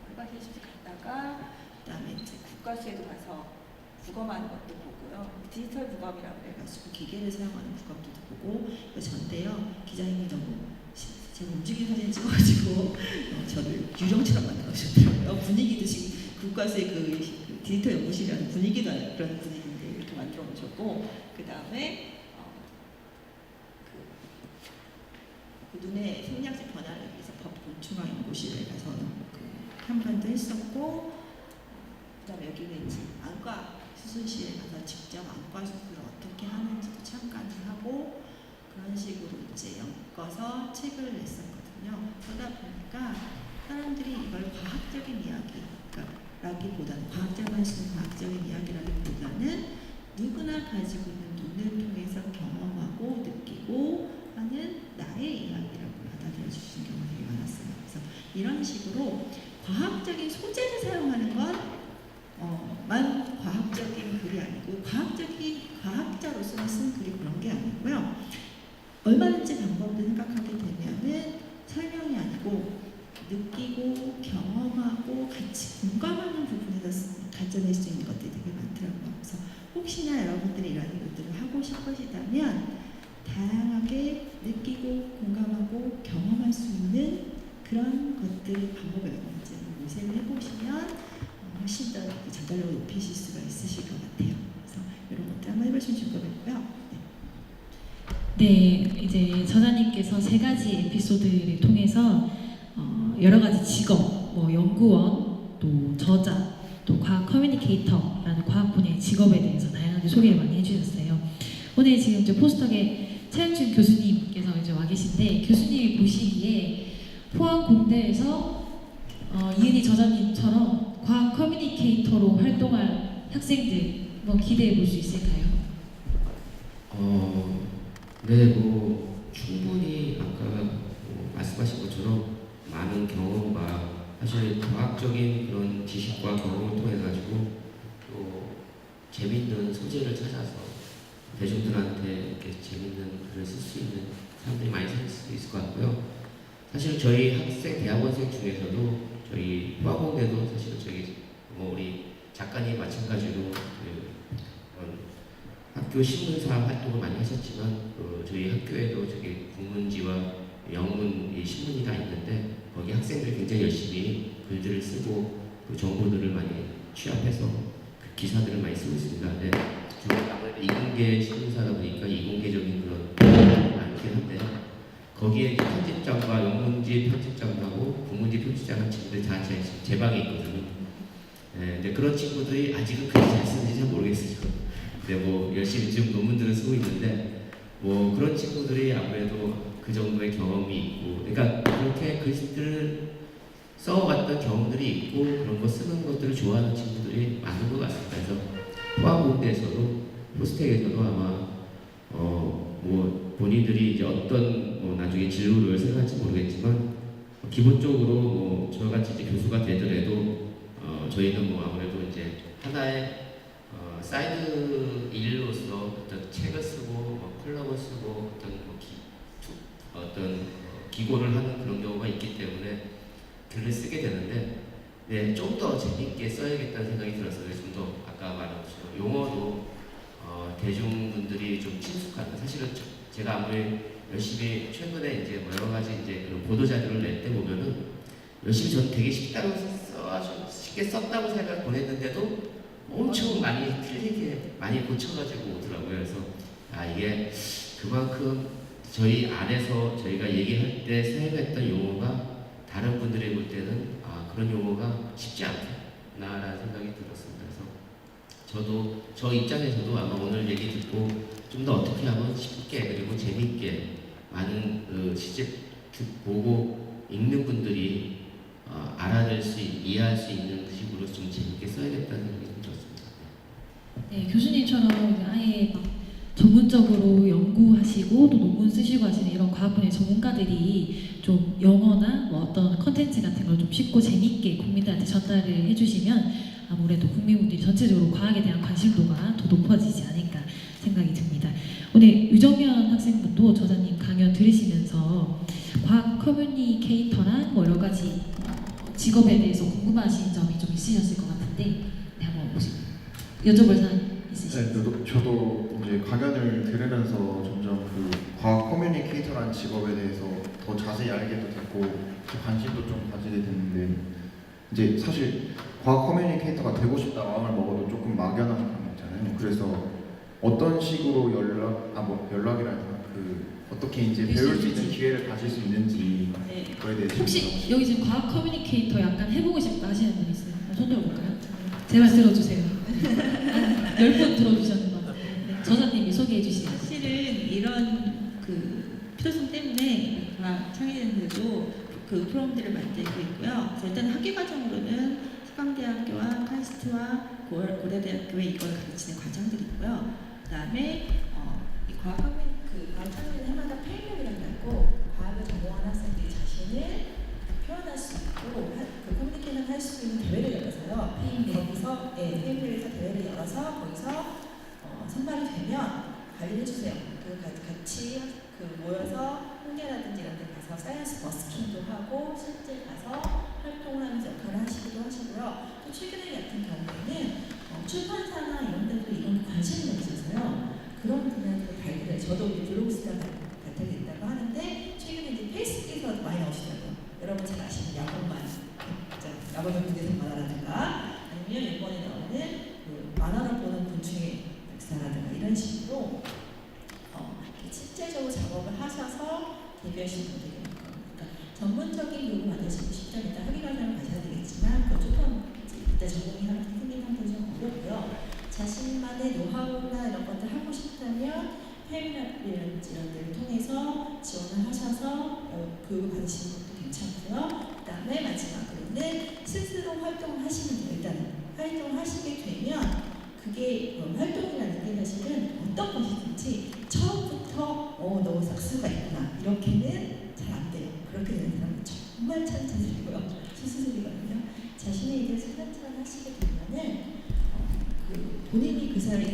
얼마 실습 갔다가 그다음에 이제 국가수에도 가서 국어하는 것도 보고요. 디지털 국어이라고 해가지고 기계를 사용하는 국어도 보고 전데요. 기자님이 너무 제가 움직이는 사진 찍어가지고 저를 유령처럼 만들어주셨더라고요. 분위기도 지금 국가수의 그 디지털 연구실이라는 분위기도 아니라 그런 분위기인데 이렇게 만들어 놓으셨고 그 다음에 그 눈의 생리학적 변화를 위해서 법곤충학 연구실에 가서 그 참관도 했었고 그다음에 여기는 이제 안과 수술실에 가서 직접 안과 수술을 어떻게 하는지도 참관을 하고 그런 식으로 이제 엮어서 책을 냈었거든요. 그러다 보니까 사람들이 이걸 과학적인 이야기라기보다는 과학자만 쓰는 과학적인 이야기라기보다는 누구나 가지고 있는 눈을 통해서 경험하고 느끼고 하는 나의 이야기라고 받아들여 주시는 경우가 되게 많았어요. 그래서 이런 식으로 과학적인 소재를 사용하는 건 만 과학적인 글이 아니고 과학자로서 쓴 글이 그런 게 아니고요. 얼마든지 방법을 생각하게 되면은 설명이 아니고 느끼고 경험하고 같이 공감하는 부분에서 발전할 수 있는 것들이 되게 많더라고요. 그래서 혹시나 여러분들이 이런 일들을 하고 싶으시다면 다양하게 느끼고 공감하고 경험할 수 있는 그런 것들의 방법을 이제 모색을 해보시면 훨씬 더 전달력을 높이실 수가 있으실 것 같아요. 그래서 이런 것들 한번 해보시면 좋을 것 같고요. 네, 이제 저자님께서 3가지 에피소드를 통해서 여러 가지 직업, 뭐 연구원, 또 저자, 또 과학 커뮤니케이터라는 과학 분야의 직업에 대해서 다양하게 소개를 많이 해주셨어요. 오늘 지금 이제 포스터계 차영준 교수님께서 이제 와 계신데 교수님이 보시기에 포항공대에서 이은희 저자님처럼 과학 커뮤니케이터로 활동할 학생들 뭐 기대해 볼 수 있을까요? 네, 뭐 충분히 아까 말씀하신 것처럼 많은 경험과 사실 과학적인 그런 지식과 경험을 통해 가지고 또 재밌는 소재를 찾아서 대중들한테 이렇게 재밌는 글을 쓸 수 있는 사람들이 많이 생길 수도 있을 것 같고요. 사실 저희 학생, 대학원생 중에서도 저희 포항공대도 사실 저기 우리 작가님 마찬가지로 학교 신문사 활동을 많이 하셨지만 저희 학교에도 저기 국문지와 영문 신문이 다 있는데 거기 학생들이 굉장히 열심히 글들을 쓰고 그 정보들을 많이 취합해서 그 기사들을 많이 쓰고 있습니다. 네, 주로 아무래도 이공계 신문사다 보니까 이공계적인 그런 많긴 한데 거기에 편집장과 영문지 편집장하고 국문지 편집장한 친구들이 다 제 방에 있거든요. 네, 근데 그런 친구들이 아직은 글을 잘 쓰는지 잘 모르겠어요. 근데 뭐 열심히 지금 논문들을 쓰고 있는데 뭐 그런 친구들이 아무래도 그 정도의 경험이 있고, 그러니까 그렇게 글들을 써왔던 경험들이 있고 그런 거 쓰는 것들을 좋아하는 친구들이 많은 것 같습니다. 그래서 포항공대에서도 포스텍에서도 아마 뭐 본인들이 이제 어떤 뭐 나중에 진로를 생각할지 모르겠지만 기본적으로 뭐 저같이 이제 교수가 되더라도 저희는 뭐 아무래도 이제 하나의 사이드 일로서 어떤 책을 쓰고 컬럼을 쓰고 어떤 기고를 하는 그런 경우가 있기 때문에 글을 쓰게 되는데 네, 좀 더 재밌게 써야겠다는 생각이 들었어요. 좀 더 아까 말한 것처럼 용어도 대중분들이 좀 친숙한 사실은 제가 아무리 열심히 최근에 이제 뭐 여러 가지 이제 그런 보도 자료를 낼 때 보면은 열심히 저는 되게 쉽게 썼다고 생각 보냈는데도 엄청 많이 틀리게 많이 고쳐가지고 오더라고요. 그래서 이게 그만큼 저희 안에서 저희가 얘기할 때 사용했던 용어가 다른 분들이 볼 때는 그런 용어가 쉽지 않구나라는 생각이 들었습니다. 그래서 저도 저 입장에서도 아마 오늘 얘기 듣고 좀 더 어떻게 하면 쉽게 그리고 재미있게 많은 시집 보고 읽는 분들이 알아낼 수 이해할 수 있는 식으로 좀 재밌게 써야겠다는 생각이 좀 들었습니다. 네, 교수님처럼 아예 막 전문적으로 연구하시고 또 논문 쓰시고 하시는 이런 과학 분야 전문가들이 좀 영어나 뭐 어떤 컨텐츠 같은 걸 좀 쉽고 재밌게 국민들한테 전달을 해주시면 아무래도 국민분들이 전체적으로 과학에 대한 관심도가 더 높아지지 않을까 생각이 듭니다. 오늘 유정현 학생분도 저자님 강연 들으시면서 과학 커뮤니케이터랑 뭐 여러 가지 직업에 대해서 궁금하신 점이 좀 있으셨을 것 같은데 네, 한번 혹시 여쭤볼 사항 있으신가요? 네, 저도 이제 강연을 들으면서 점점 그 과학 커뮤니케이터라는 직업에 대해서 더 자세히 알게도 됐고 관심도 좀 가지게 됐는데 이제 사실 과학 커뮤니케이터가 되고 싶다 마음을 먹어도 조금 막연한 그런 거 있잖아요. 그래서 어떤 식으로 연락이라든가 어떻게 이제 배울 수 있는 기회를 가질 수 있는지 네. 그거에 대해서 혹시 여기 지금 과학 커뮤니케이터 약간 해보고 싶다 하시는 분 있어요? 손 들어볼까요? 제발 들어주세요. 10분 들어주셨는 것 같아요. 네, 저자님이 소개해 주시죠. 사실은 이런 그 필요성 때문에 과학 창의대들도 그 프로그램들을 만들고 있고요. 그래서 일단 학교 과정으로는 서강대학교와 카이스트와 고려대학교에 이걸 가르치는 과정들이 있고요. 그다음에 이 과학 창의대는 해마다 페이명이라고 하고 과학을 전공하는 학생들이 자신을 표현할 수 있고 그 커뮤니케이션 할 수 있는 대회를 열어서요. 거기서 페이명에서 대회를 열어서 거기서 선발이 되면 관리해 주세요. 같이 모여서 홍대라든지 이런 데 가서 사이언스 버스킹도 하고 실제 가서 활동을 하면서 역할을 하시기도 하시고요. 또 최근에 같은 경우에는 출판사나 이런 데도 이런 관심이 있어서요. 그런 분야들을 발굴해 저도 블로그 쓰다가 발탁이 됐다고 하는데 최근에 이제 페이스북에서 많이 나오시더라고요. 여러분 잘 아시는 야구만 군대생 만화라든가 아니면 이번에 나오는 만화를 보는 곤충의 역사라든가 이런 식으로 실제적으로 작업을 하셔서 데뷔하시는 분들이 많거든요. 그러니까 전문적인 교육을 받으시고 싶다면 일단 학위과정을 가셔야 되겠지만 그건 조금 이때 전공이 생긴 상태는 좀 어렵고요. 자신만의 노하우나 이런 것들 하고 싶다면 페미나이라든지 이런 데를 통해서 지원을 하셔서 교육을 받으시는 것도 괜찮고요. 그 다음에 마지막으로는 스스로 활동을 하시면 돼요. 일단은 활동을 하시게 되면 그게 활동이라는 게 사실은 어떤 것이든지 처음부터 너 싹수가 있구나 이렇게는 잘 안 돼요. 그렇게 되는 사람은 정말 찬찬스러워요. 수수들이거든요. 자신의 일을 차근차근 하시게 되면은 본인이 그 사람이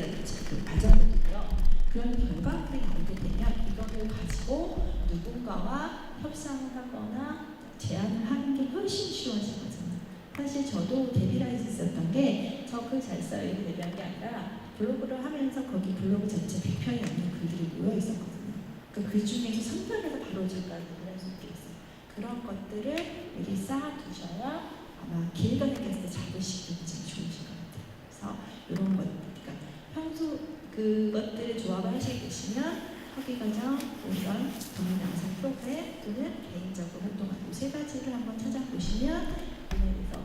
발전되고요. 그런 결과물이 나오게 되면 이것을 가지고 누군가와 협상을 하거나 제안을 하는 게 훨씬 쉬워지거든요. 사실 저도 데뷔를 할 수 있었던 게 저 글 잘 써요 이렇게 데뷔한 게 아니라 블로그를 하면서 거기 블로그 전체 100편이 넘는 글들이 모여 있었거든요. 그 중에서 선별해서 바로 지금까지 할 수 있게 됐어요. 그런 것들을 미리 쌓아두셔야 아마 길 가는 게 있을 때 잡으시기 굉장히 좋으실 것 같아요. 그래서 이런 것, 그러니까 평소 그것들을 조합을 하시게 되시면 학위과정, 이런 전문 양성 프로그램 또는 개인적으로 활동하는 이 세 가지를 한번 찾아보시면 이면에서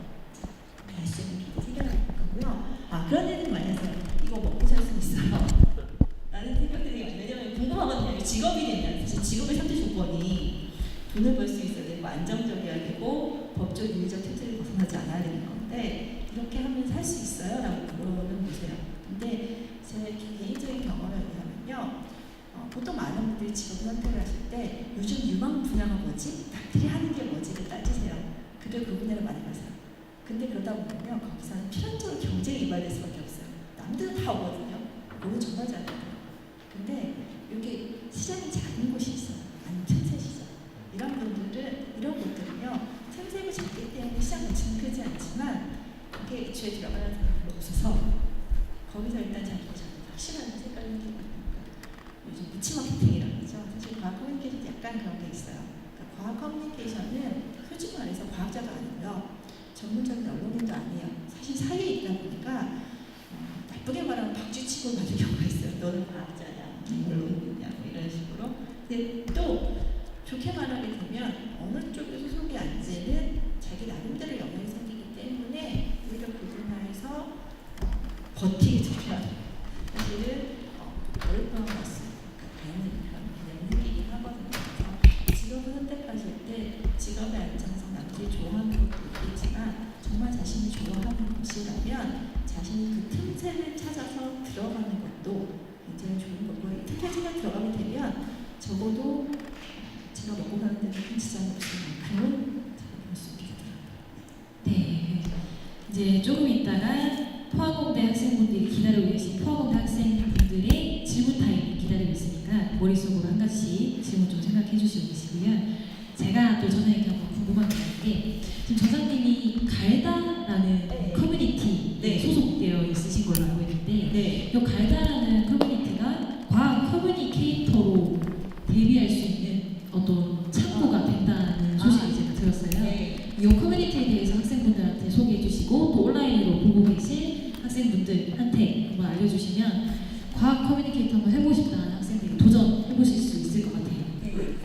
알 수 있는 길이 생겨날 거고요. 그런 애들 많이 하세요. 이거 먹고 살 수 있어요. 라는 생각들이 많이 왜냐면 궁금하거든요. 직업이 되면 사실 직업의 3대 조건이 돈을 벌 수 있어야 되고 안정적이어야 되고 법적 윤리적 틀을 벗어나지 않아야 되는 건데 이렇게 하면 살 수 있어요? 라고 물어보면 보세요. 근데 제 개인적인 경험에 의하면요. 보통 많은 분들이 직업 선택을 하실 때 요즘 유망 분야가 뭐지? 남들이 하는 게 뭐지를 따지세요. 그들 그 분야를 많이 가세요. 근데 그러다 보면요. 거기서는 필연적으로 경쟁에 이발해서 없어서 거기서 일단 자기 확실한 색깔을 띄고 요즘 무치 마케팅이라고 하죠. 사실 과학 커뮤니케이션 약간 그런 게 있어요. 그러니까 과학 커뮤니케이션은 솔직히 말해서 과학자가 아니고요. 전문적인 언론인도 아니에요. 사실 사이에 있다 보니까 나쁘게 말하면 박쥐치고 가는 경우가 있어요. 너는 과학자냐, 언론인이냐 뭐 이런 식으로. 근데 또 좋게 말하게 되면 어느 쪽에 소속이 안 되는 자기 나름대로 영향이 생기기 때문에 오히려 그 분야에서 버티기 되면 사실은 어려운 것 같습니다. 다양한 그런 개념이 생기긴 하거든요. 그래서 직업을 선택하실 때 직업의 안정성 남들이 좋아하는 것도 있겠지만 정말 자신이 좋아하는 것이라면 자신이 그 틈새를 찾아서 들어가는 것도 굉장히 좋은 거고요. 이 틈새 찾아 들어가게 되면 적어도 제가 먹고 가는 데는 큰 지장이 없을 만큼은 잘 볼 수 있게 되더라고요. 네, 이제 조금 있다가 포항공대 학생분들이 기다리고 계신 포항공대 학생분들의 질문 타임이 기다리고 있으니까 머릿속으로 한 가지 질문 좀 생각해 주시고 계시고요. 제가 또 저장님께 한번 궁금한 게 있는 게 지금 저장님이 갈다라는 네. 커뮤니티 네. 소속되어 있으신 걸로 알고 있는데 네. 이 갈다라는 커뮤니티가 과학 커뮤니케이터로 데뷔할 수 있는 어떤 창구가 된다는 소식을 제가 들었어요. 네. 이 커뮤니티에 대해서 학생분들한테 소개해 주시고 또 온라인으로 보고 계신 학생분들한테 한번 알려주시면 과학 커뮤니케이터 한번 해보고 싶다는 학생들이 도전해 보실 수 있을 것 같아요. 네.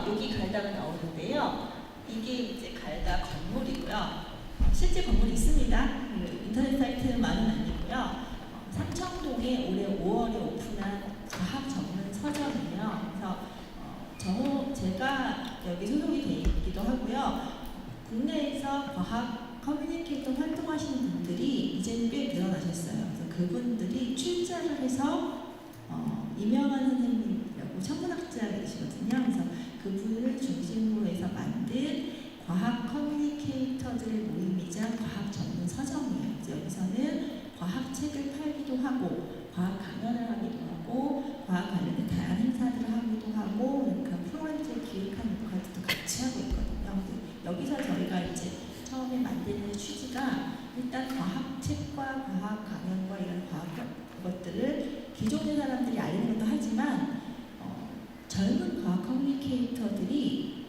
여기 갈다가 나오는데요. 이게 이제 갈다 건물이고요. 실제 건물이 있습니다. 인터넷 사이트만은 아니고요. 삼청동에 올해 5월에 오픈한 과학 전문 서점이에요. 그래서 제가 여기 소속이 돼 있기도 하고요. 국내에서 과학 커뮤니케이터 활동하시는 분들이 이제는 꽤 늘어나셨어요. 그래서 그분들이 출자를 해서 이명환 선생님이라고 천문학자이시거든요. 그래서 그분을 중심으로 해서 만든 과학 커뮤니케이터들의 모임이자 과학 전문 서점이에요. 그래서 여기서는 과학 책을 팔기도 하고 과학 강연을 하기도 하고 과학 관련된 다양한 행사들을 하기도 하고 그런 프로그램들을 기획하는 역할도 같이 하고 있거든요. 여기서 저희가 이제 처음에 만드는 취지가 일단 과학 책과 과학 강연과 이런 과학 것들을 기존의 사람들이 알리는 것도 하지만 젊은 과학 커뮤니케이터들이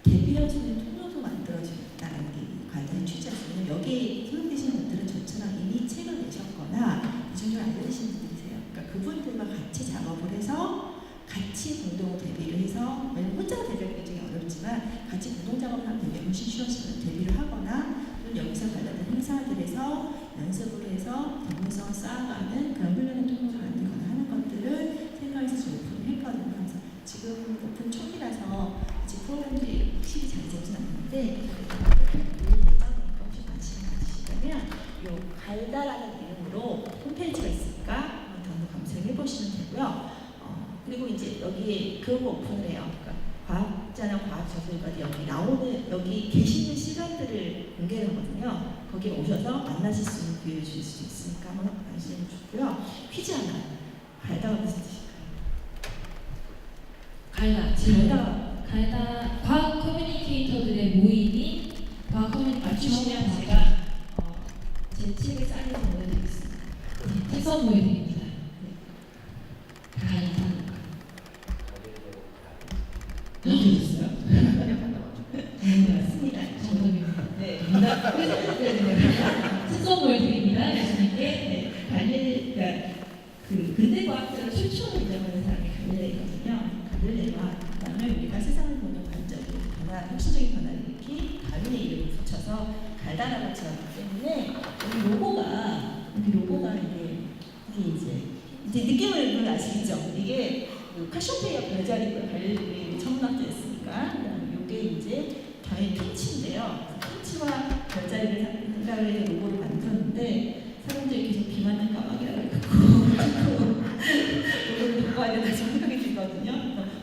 데뷔해주는 통로도 만들어주겠다는 게 관련 취지였어요. 여기에 소속되신 분들은 저처럼 이미 책을 내셨거나 기존을 알려주신 분들이세요. 그러니까 그분들과 같이 작업을 해서 같이 공동 데뷔를 해서 왜냐면 혼자 데뷔하기 굉장히 어렵지만 같이 공동 작업을 하면 되게 훨씬 쉬워지거든요. 데뷔를 하거나 또는 여기서 관련된 행사들에서 연습을 해서 전문성을 쌓아가는 그런 훈련의 통로를 만들거나 하는 것들을 생각해서 저희 오픈을 했거든요. 그래서 지금 오픈 초기라서 아직 프로그램들이 확실히 잘 되진 않는데 혹시 관심 가지시다면 요 갈다라는 이름으로 홈페이지가 있으니까 한번 더 검색해 보시면 되고요. 그리고 이제 여기에 그런 거 오픈을 해요. 그러니까 과학자나 과학 저술가들이 여기 나오는 여기 계시는 시간들을 공개하거든요. 거기에 오셔서 만나실 수 있는 기회를 줄 수 있으니까 한번 관심 주고요. 퀴즈 하나. 갈다가 무슨 뜻일까요? 갈다 과학 커뮤니케이터들의 모임이 과학 커뮤니케이터 맞추시면 제가 제 책에 사인을 보내드리겠습니다. 해서 보여드립니다. 갈다. 들으셨어요? 네, 맞습니다. 정답입니다. 네. 해서 보여드립니다. 교수님께. 네. 그러니까 그 근대 과학자를 최초로 인정하는 사람이 갈릴레이거든요. 갈릴레이와 그다음에 우리가 세상을 보는 관점이 혁신적인 변화를 일으킨 다윈의 이름을 붙여서 갈다라고 지었기 때문에 여기 로고가 이게 이제 느낌을 아시겠죠? 이게 카시오페이아 별자리고요. 갈릴레이 천문학자였으니까. 그다음에 이게 이제 다윈 핀치인데요. 핀치와 별자리를 생각을 해서 로고를 만들었는데 사람들이 계속 비 맞는 까마귀라고 로고를 바꿔야 된다 생각이 들거든요.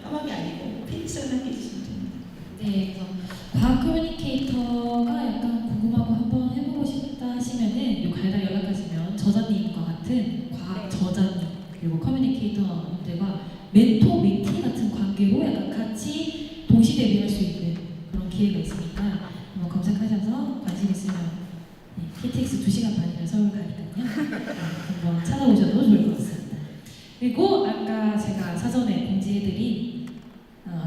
까마귀 아니고 핀치랑 함께 해주시면 됩니다. 네, 그래서 과학 커뮤니케이터가 약간 궁금하고 한번 해보고 싶다 하시면은 이 갈다 연락하시면 저자님과 같은 과학 저자님 그리고 커뮤니케이터들과 멘토 멘티 같은 관계로 약간 같이 동시 데뷔할 수 있는 그런 기회가 있으니까 한번 검색하셔서 관심 있으면 KTX 2시간 반이면 서울 가니까요. 한번 찾아보셔도 좋을 것 같습니다. 그리고 아까 제가 사전에 공지해드린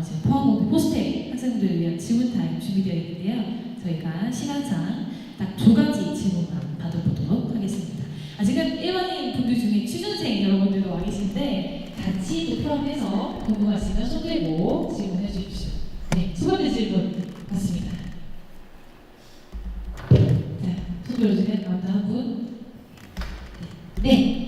지금 포항공대 포스텍 학생들을 위한 질문 타임 준비되어 있는데요. 저희가 시간상 딱 2가지 질문만 받아보도록 하겠습니다. 아직은 일반인 분들 중에 취준생 여러분들도 와 계신데 같이 또 포함해서 궁금하시면 손 들고 질문해 주십시오. 네, 첫 번째 질문 받습니다. 자, 손 들어주세요. 다음 분. 네.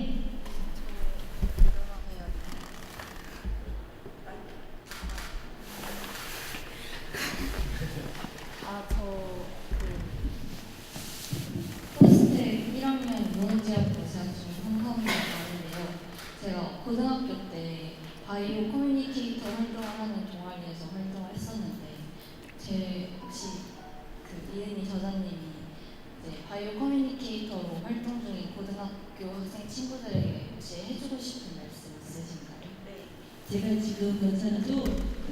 포스텍 1학년 농지학 재학 중 황성이라고 하는데요. 제가 고등학교 때 바이오 커뮤니케이터 활동을 하는 동아리에서 활동을 했었는데 혹시 그 이은희 저자님이 이제 바이오 커뮤니케이터로 활동 중인 고등학교 학생 친구들에게 혹시 해주고 싶은 말씀 있으신가요? 제가 지금 면사도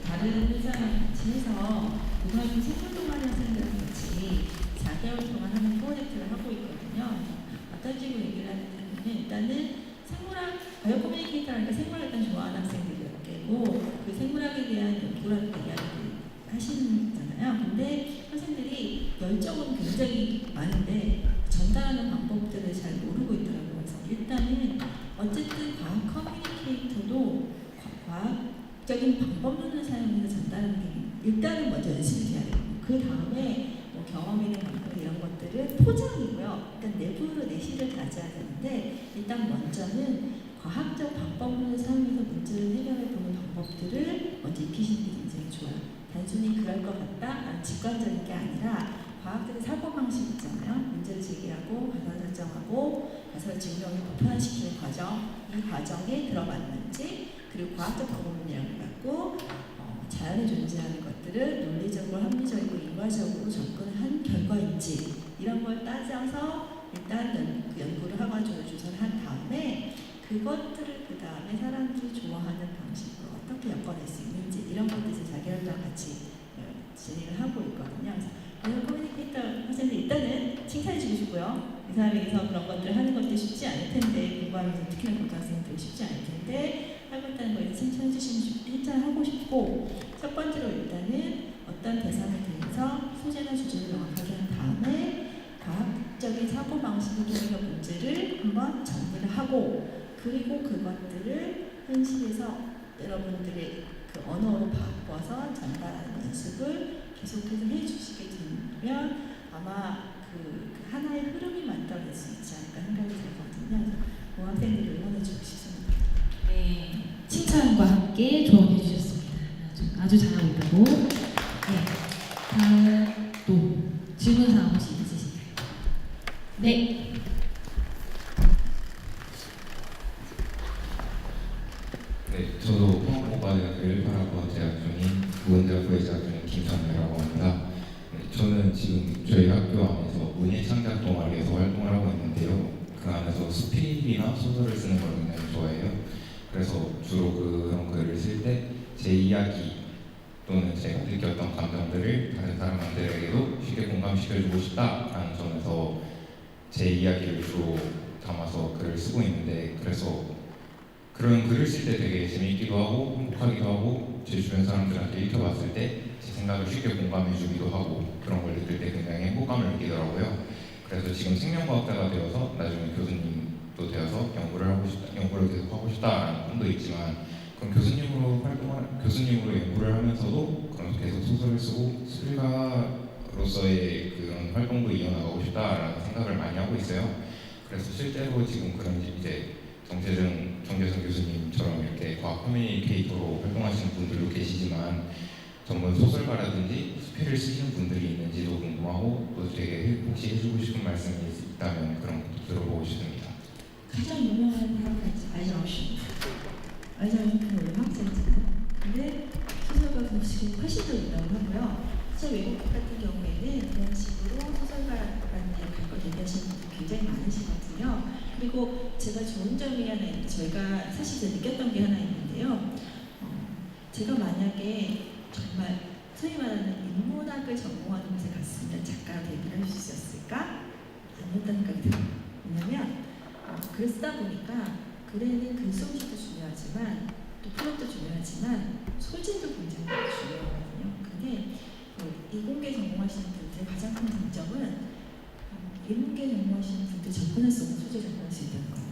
다른 회사랑 같이 해서 고등학교 생물 동아리 학생들이랑 같이 4개월 동안 하는 프로젝트를 하고 있거든요. 어떤 식으로 얘기를 하냐면 일단은 생물학, 바이오 커뮤니케이터라니까 생물학 일단 좋아하는 학생들이 몇 개고 그 생물학에 대한 연구라는 이야기를 하시잖아요. 근데 학생들이 열정은 굉장히 많은데 전달하는 방법들을 잘 모르고 있더라고요. 그래서 일단은 어쨌든 과학 커뮤니케이터도 과학적인 방법론을 사용해서 전달하는 게 일단은 먼저 연습이 돼야 되고 그 다음에 뭐 경험이나 방법 이런 것들은 포장이고요. 그러니까 내부로 내실을 가져야 되는데 일단 먼저는 과학적 방법론을 사용해서 문제를 해결해 보는 방법들을 먼저 익히시는 게 굉장히 좋아요. 단순히 그럴 것 같다라는 직관적인 게 아니라 과학들의 사고방식 있잖아요. 문제를 제기하고 가설 설정하고 가설 증명을 보편화시키는 과정, 이 과정에 들어맞는지 그리고 과학적 방법론이라는 걸 갖고 자연에 존재하는 것들을 논리적으로 합리적이고 인과적으로 접근한 결과인지 이런 걸 따져서 일단 연구를 하가지고 조사를 한 다음에 그것들을 그 다음에 사람들이 좋아하는 방식으로 어떻게 엮어낼 수 있는지 이런 것들 이제 자기들랑 같이 진행을 하고 있거든요. 그래서 커뮤니케이터 학생들 일단은 칭찬해주고 싶고요. 이 사람에게서 그런 것들을 하는 것도 쉽지 않을 텐데 공부하면서 특히나 고등학생들이 쉽지 않을 텐데 하고 있다는 거에 칭찬하고 싶고 첫 번째로 일단은 어떤 대상에 대해서 소재나 주제를 명확하게 한 다음에 과학적인 사고방식을 통해서 문제를 한번 정리를 하고 그리고 그것들을 현실에서 여러분들의 그 언어로 바꿔서 전달하는 연습을 계속해서 해주시게 되면 아마 그 하나의 흐름이 만들어낼 수 있지 않을까 생각이 들거든요. 학생들을 응원해주고 싶습니다. 네, 칭찬과 함께 조언해 주셨습니다. 아주 잘하고 있다고. 네, 다음 또 질문 사항 혹시 있으신가요? 네. 네, 저도 포항공과대학교 18학번 재학 중인 부원대학교에 재학 중인 김선배라고 합니다. 네, 저는 지금 저희 학교 안에서 문예창작 동아리에서 활동을 하고 있는데요. 그 안에서 스피릿이나 소설을 쓰는 걸 굉장히 좋아해요. 그래서 주로 그런 글을 쓸 때 제 이야기 또는 제가 느꼈던 감정들을 다른 사람들에게도 쉽게 공감시켜주고 싶다라는 점에서 제 이야기를 주로 담아서 글을 쓰고 있는데 그래서 그런 글을 쓸 때 되게 재미있기도 하고 행복하기도 하고 제 주변 사람들한테 읽혀봤을 때 제 생각을 쉽게 공감해주기도 하고 그런 걸 느낄 때 굉장히 행복감을 느끼더라고요. 그래서 지금 생명과학자가 되어서 나중에 교수님도 되어서 연구를 계속 하고 싶다라는 꿈도 있지만 그럼 교수님으로 연구를 하면서도 그런 계속 소설을 쓰고 술가로서의 그런 활동도 이어나가고 싶다라는 생각을 많이 하고 있어요. 그래서 실제로 지금 그런 이제 정재승 교수님처럼 이렇게 과학 커뮤니케이터로 활동하시는 분들도 계시지만 전문 소설가라든지 수필을 쓰시는 분들이 있는지도 궁금하고 또 되게 혹시 해주고 싶은 말씀이 있다면 그런 것도 들어보고 싶습니다. 가장 유명한 과학자지 아이자우슈 학생이잖아요. 근데 소설가 지금 훨씬 더 있다고 하고요. 실제 외국 같은 경우에는 그런 식으로 소설가라는 걸 얘기하시는 분들 굉장히 많으시거든요. 그리고 제가 좋은 점이 하나 있는데 저희가 사실 제가 느꼈던 게 하나 있는데요. 제가 만약에 정말 소위 말하는 인문학을 전공하는 곳에 갔으면 작가가 데뷔를 할 수 있었을까? 잘못된 생각이 들어요. 왜냐면 글을 쓰다 보니까 글에는 글솜씨도 중요하지만 또 플롯도 중요하지만 소재도 굉장히 중요하거든요. 근데 이공계 전공하시는 분들의 가장 큰 장점은 인문계 전공하시는 분들 접근할 수 없는 소재를 접근할 수 있다는 거예요.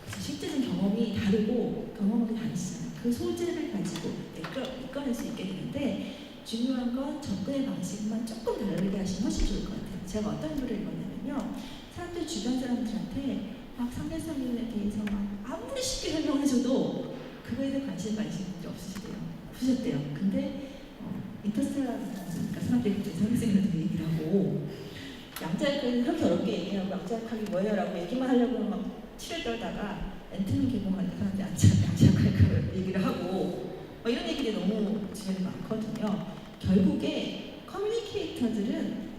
그래서 실제는 경험이 다르고 경험하기 다르시잖아요. 그 소재를 가지고 이끌어낼 수 있게 되는데 중요한 건 접근의 방식만 조금 다르게 하시면 훨씬 좋을 것 같아요. 제가 어떤 글을 읽었냐면요. 사람들 주변 사람들한테 막 상대성에 대해서 막 아무리 쉽게 설명해줘도 그거에 대해 관심이 없으셨대요. 근데 인터스텔라를 보니까 사람들이 갑자기 상대성에 얘기를 하고 양자역학을 이렇게 어렵게 얘기하고 양자역학이 뭐예요? 라고 얘기만 하려고 막 치를 떨다가 앤트맨 개봉하니까 사람들이 양자역학을 얘기를 하고 이런 얘기들이 너무 주변에 많거든요. 결국에 커뮤니케이터들은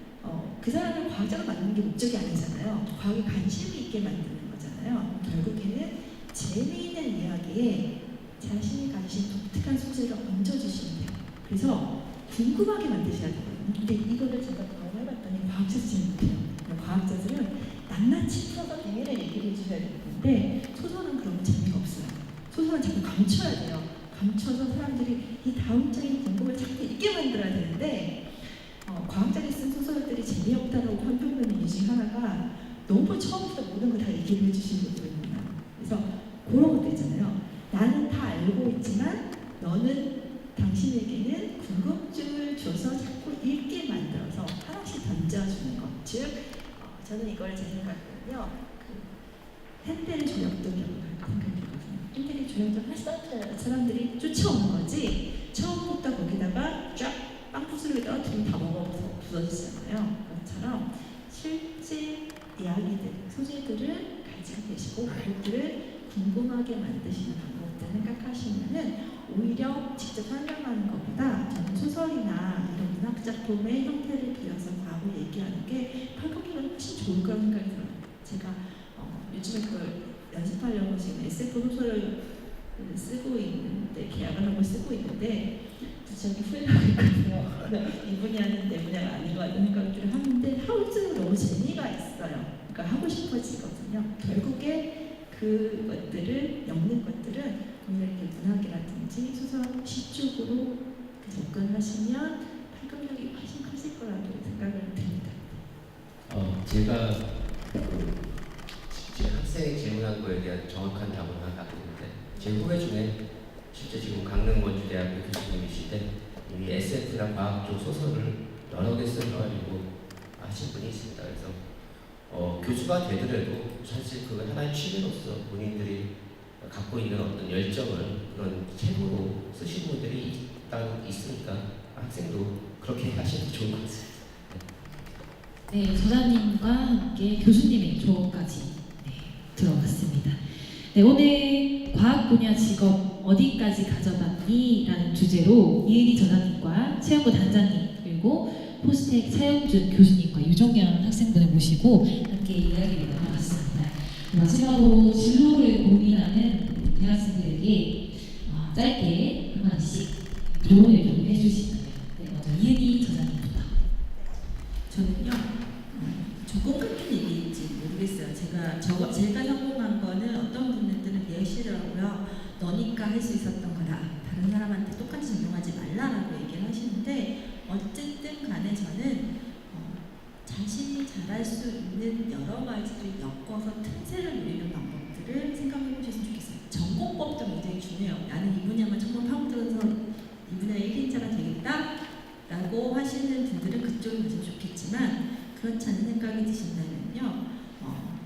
그 사람을 과학자로 만드는 게 목적이 아니잖아요. 과학에 관심이 있게 만드는 거잖아요. 결국에는 재미있는 이야기에 자신이 가진 독특한 소재를 얹어주시면 돼요. 그래서 궁금하게 만드셔야 되거든요. 근데 이거를 제가 경험해봤더니 과학자들이 못해요. 과학자들은 낱낱이 풀어서 비밀을 얘기를 해주셔야 되는데 소설은 그런 거 재미가 없어요. 소설은 자꾸 감춰야 돼요. 감춰서 사람들이 이 다음적인 궁금을 자꾸 있게 만들어야 되는데 과학자들이 쓴 소설들이 재미없다라고 판평되는 이유 중 하나가 너무 처음부터 모든 걸 다 얘기를 해주시는 거거든요. 그래서 그런 것도 있잖아요. 나는 다 알고 있지만 너는 당신에게는 궁금증을 줘서 자꾸 읽게 만들어서 하나씩 던져주는 것. 즉 저는 이걸 제 생각에는요. 핸델의 조약돌이라고 생각이 들거든요. 핸델의 조약돌 사람들이 쫓아오는 거지 처음부터 거기다가 쫙 빵부스를 떨어뜨리면 다 먹어 부서지잖아요. 그것처럼 실제 이야기들, 소재들을 가지고 계시고 그것들을 궁금하게 만드시는 방법들 생각하시면은 오히려 직접 설명하는 것보다 저는 소설이나 이런 문학 작품의 형태를 빌어서 과학을 얘기하는 게 활동기가 훨씬 좋을 거라고 생각이 들어요. 제가 요즘에 그걸 연습하려고 지금 SF 소설을 쓰고 있는데 계약을 하고 쓰고 있는데 부작이 후회하고 있거든요. 이 분야는 내 분야가 아닌 것 같은 생각들을 하는데 하울증은 너무 재미가 있어요. 그러니까 하고 싶어지거든요. 결국에 그것들을 엮는 것들은 오히려 문학이라든지 소설, 시 쪽으로 접근하시면 활동력이 훨씬 커질 거라고 생각을 듭니다. 제가 제 학생이 질문한 거에 대한 정확한 답은 하나 없는데 제 후배 중에 실제 지금 강릉원주대학교 교수님이시대 이미 SF나 과학 쪽 소설을 여러 개 써가지고 하신 분이 있습니다. 그래서 교수가 되더라도 사실 그 하나의 취미로서 본인들이 갖고 있는 어떤 열정을 그런 책으로 쓰신 분들이 있으니까 학생도 그렇게 하시면 좋은 것 같습니다. 네, 저자님과 함께 교수님의 조언까지 들어봤습니다. 네, 오늘 과학 분야 직업 어디까지 가져봤니? 라는 주제로 이은희 저자님과 최영구 단장님 그리고 포스텍 차영준 교수님과 유종현 학생분을 모시고 함께 이야기를 나눠봤습니다. 마지막으로 진로를 고민하는 대학생들에게 짧게 한마디씩 조언을 좀 해주시면 먼저 이은희 저자님부터. 저는요 조금 같은 얘기인지 모르겠어요. 제가 성공한 거는 어떤 분들은 얘기하시더라고요. 너니까 할 수 있었던 거다. 다른 사람한테 똑같이 적용하지 말라라고 얘기를 하시는데 어쨌든 간에 저는 자신이 잘할 수 있는 여러 가지를 엮어서 틈새를 누리는 방법들을 생각해 보셨으면 좋겠어요. 전공법도 굉장히 중요해요. 나는 이 분야만 전공 파고들어서 이 분야의 1인자가 되겠다 라고 하시는 분들은 그쪽이 가장 좋겠지만 그렇지 않은 생각이 드신다면요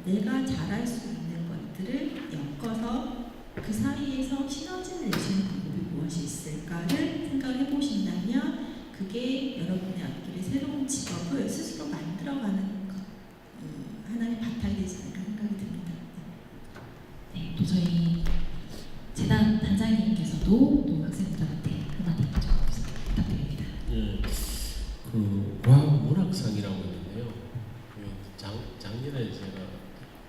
내가 잘할 수 있는 것들을 엮어서 그 사이에서 시너지를 내시는 방법이 무엇이 있을까를 생각해 보신다면 그게 여러분의 앞길의 새로운 직업을 스스로 만들어가는 하나의 바탕이 되지 않을까 생각이 듭니다. 네, 또 저희 재단 단장님께서도 또 학생들한테 한마디 부탁드립니다. 네, 그 과학 문학상이라고 있는데요. 작년에 제가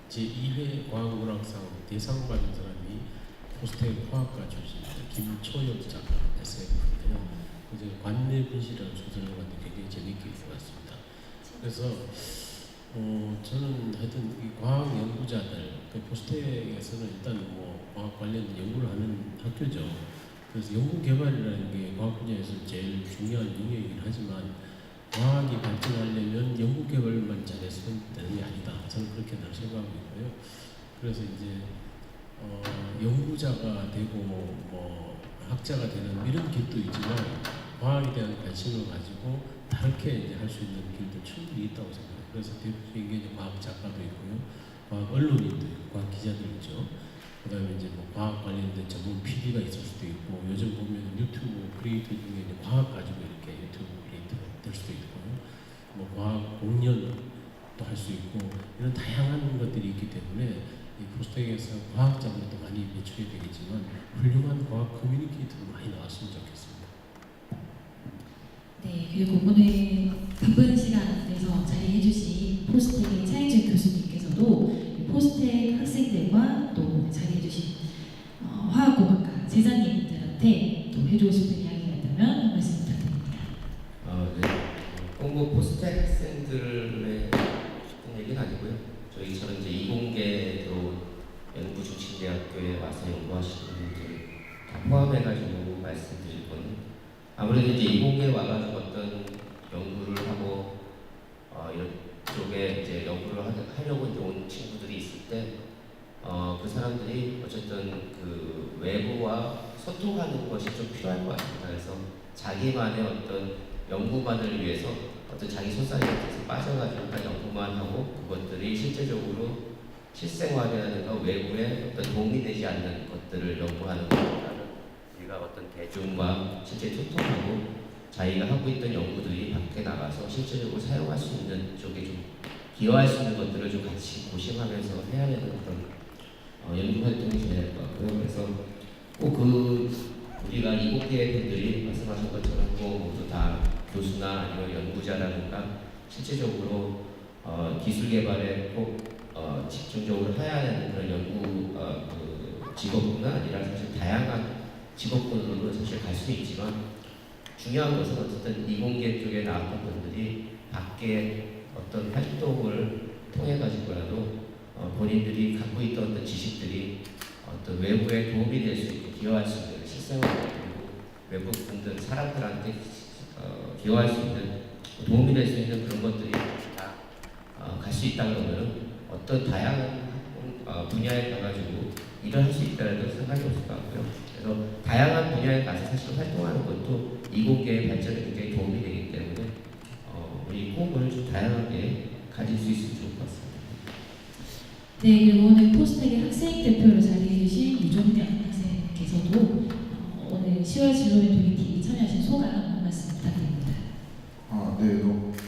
제2회 과학 문학상 대상 받은 사람이 포스텍 화학과 출신 김초영 작가 SF인데요. 이제 관내 분실이라는 소설을 봤는데 굉장히 재밌게 읽어봤습니다. 그래서 저는 하여튼 이 과학 연구자들, 그 포스텍에서는 일단 뭐 과학 관련 연구를 하는 학교죠. 그래서 연구 개발이라는 게 과학 분야에서 제일 중요한 영역이긴 하지만 과학이 발전하려면 연구 개발만 잘해서는 되는 게 아니다. 저는 그렇게 늘 생각하고 있고요. 그래서 이제 연구자가 되고 뭐 학자가 되는 이런 길도 있지만 과학에 대한 관심을 가지고 다르게 이제 할 수 있는 길도 충분히 있다고 생각해요. 그래서 대표적인 게 이제 과학 작가도 있고요, 과학 언론인도 있고, 과학 기자들 있죠. 그다음에 이제 뭐 과학 관련된 전문 PD가 있을 수도 있고, 요즘 보면 유튜브 크리에이터 중에 이제 과학 가지고 이렇게 유튜브 크리에이터가 될 수도 있고요. 뭐 과학 공연도 할 수 있고 이런 다양한 것들이 있기 때문에 이 포스텍에서 과학자들도 많이 배출이 되겠지만 훌륭한 과학 커뮤니케이터도 많이 나왔으면 좋겠습니다. 네, 그리고 오늘 바쁜 시간 내서 자리해주신 포스텍의 차인준 교수님께서도 포스텍 학생들과 또 자리해주신 화학공학과 제자님들한테 또 해주고 싶은 이야기가 있다면 한 말씀 부탁드립니다. 네. 꼭 포스텍 학생들의 얘기는 아니고요. 저희처럼 이제 이공계로 연구 중심대학교에 와서 연구하시는 분들 다 포함해가지고 말씀드릴 거는, 아무래도 이제 이공계에 와가지고 어떤 연구를 하고 이런 쪽에 이제 연구를 하려고 이제 온 친구들이 있을 때 그 사람들이 어쨌든 그 외부와 소통하는 것이 좀 필요할 것 같습니다. 그래서 자기만의 어떤 연구만을 위해서 어떤 자기 소사이어티에서 빠져가지고 연구만 하고 그것들이 실제적으로 실생활이라든가 외부에 어떤 도움이 되지 않는 것들을 연구하는 것보다는 우리가 어떤 대중과 실제 소통하고 자기가 하고 있던 연구들이 밖에 나가서 실제적으로 사용할 수 있는 쪽에 좀 기여할 수 있는 것들을 좀 같이 고심하면서 해야 되는 어떤 연구 활동이 돼야 될 것 같고요. 그래서 꼭 우리가 이공계 분들이 말씀하신 것처럼 뭐 모두 다 교수나 아니면 연구자라든가 실제적으로 기술 개발에 꼭 집중적으로 해야 하는 그런 연구 그 직업군은 아니라 사실 다양한 직업군으로 사실 갈 수 있지만, 중요한 것은 어쨌든 이공계 쪽에 나왔던 분들이 밖에 어떤 활동을 통해 가지고라도 본인들이 갖고 있던 어떤 지식들이 어떤 외부에 도움이 될 수 있고 기여할 수 있는 실생활, 그리고 외부 분들 사람들한테 기여할 수 있는, 도움이 될 수 있는 그런 것들이 다 갈 수 있다 그러면 어떤 다양한 분야에 가가지고 일을 할 수 있다는 생각이 없을 것 같고요. 그래서 다양한 분야에 가서 사실 활동하는 것도 이공계의 발전에 굉장히 도움이 되기 때문에 우리 꿈을 좀 다양하게 가질 수 있으면 좋을 것 같습니다. 네, 그리고 오늘 포스텍의 학생 대표로 자리해주신 유종명 학생께서도 오늘 10월 진로의 도입TV 참여하신 소감 한 말씀 부탁드립니다. 네,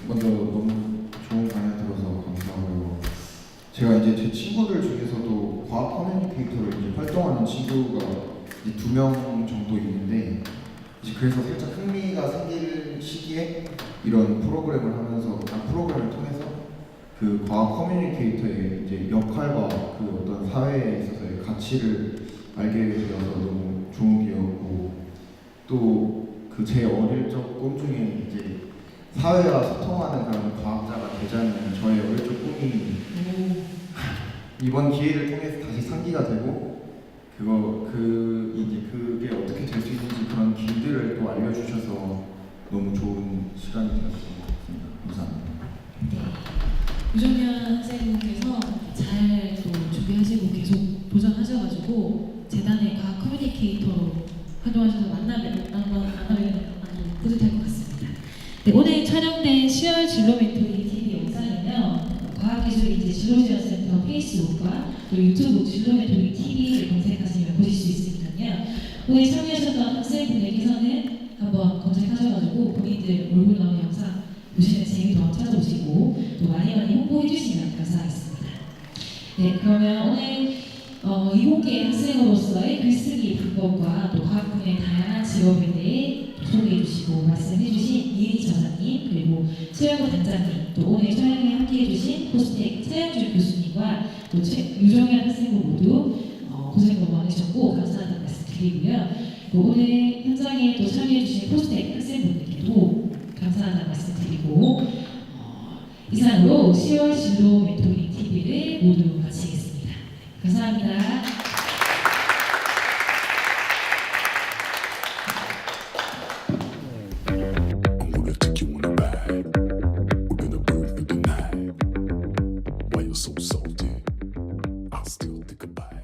먼저 너무 좋은 강연 들어서 감사하고요. 제가 이제 제 친구들 중에서도 과학 커뮤니케이터로 이제 활동하는 친구가 이제 2명 정도 있는데, 이제 그래서 살짝 흥미가 생길 시기에 이런 프로그램을 하면서 프로그램을 통해서 그 과학 커뮤니케이터의 이제 역할과 그 어떤 사회에 있어서의 가치를 알게 되어서 너무 좋은 기회였고, 또 그 제 어릴 적 꿈 중에 이제 사회와 소통하는 그런 과학자가 되자는 저의 어릴 적 꿈이 이번 기회를 통해서 다시 상기가 되고, 이제 그게 어떻게 될 수 있는지 그런 길들을 또 알려주셔서 너무 좋은 시간이 되었던 것 같습니다. 감사합니다. 네, 유종현 학생님께서 잘 또 준비하시고 계속 도전하셔가지고 재단의 과학 커뮤니케이터로 활동하셔서 만나면 아주 뿌듯할 것 같습니다. 네, 오늘 촬영된 10월 진로 멘토링 TV 영상은요, 과학기술인재 진로지원센터 페이스북과 또 유튜브 진로 멘토링 TV를 검색하시면 보실 수 있으니까요. 오늘 참여하셨던 학생분들께서는 한번 검색하셔가지고 본인들 얼굴 나오는 영상 보시는 재미도 찾아보시고 또 많이 홍보해 주시면 감사하겠습니다. 네, 그러면 오늘 이공계 학생으로서의 글쓰기 방법과 또 과학 분야의 다양한 직업에 대해 소개해 주시고 말씀해 주신 이은희 저자님, 그리고 최영호 단장님, 또 오늘 촬영에 함께해 주신 포스텍 차영준 교수님과 또 유종현 학생부 모두 고생 너무 많으셨고 감사하다는 말씀 드리고요. 또 오늘 현장에 또 참여해 주신 포스텍 학생분들께도 감사하다는 말씀 드리고 이상으로 10월 진로 멘토링 TV를 모두 마치겠습니다. 감사합니다. I'm gonna take you on a ride. We're gonna burn through the night. Why you're so salty? I'll still think about it.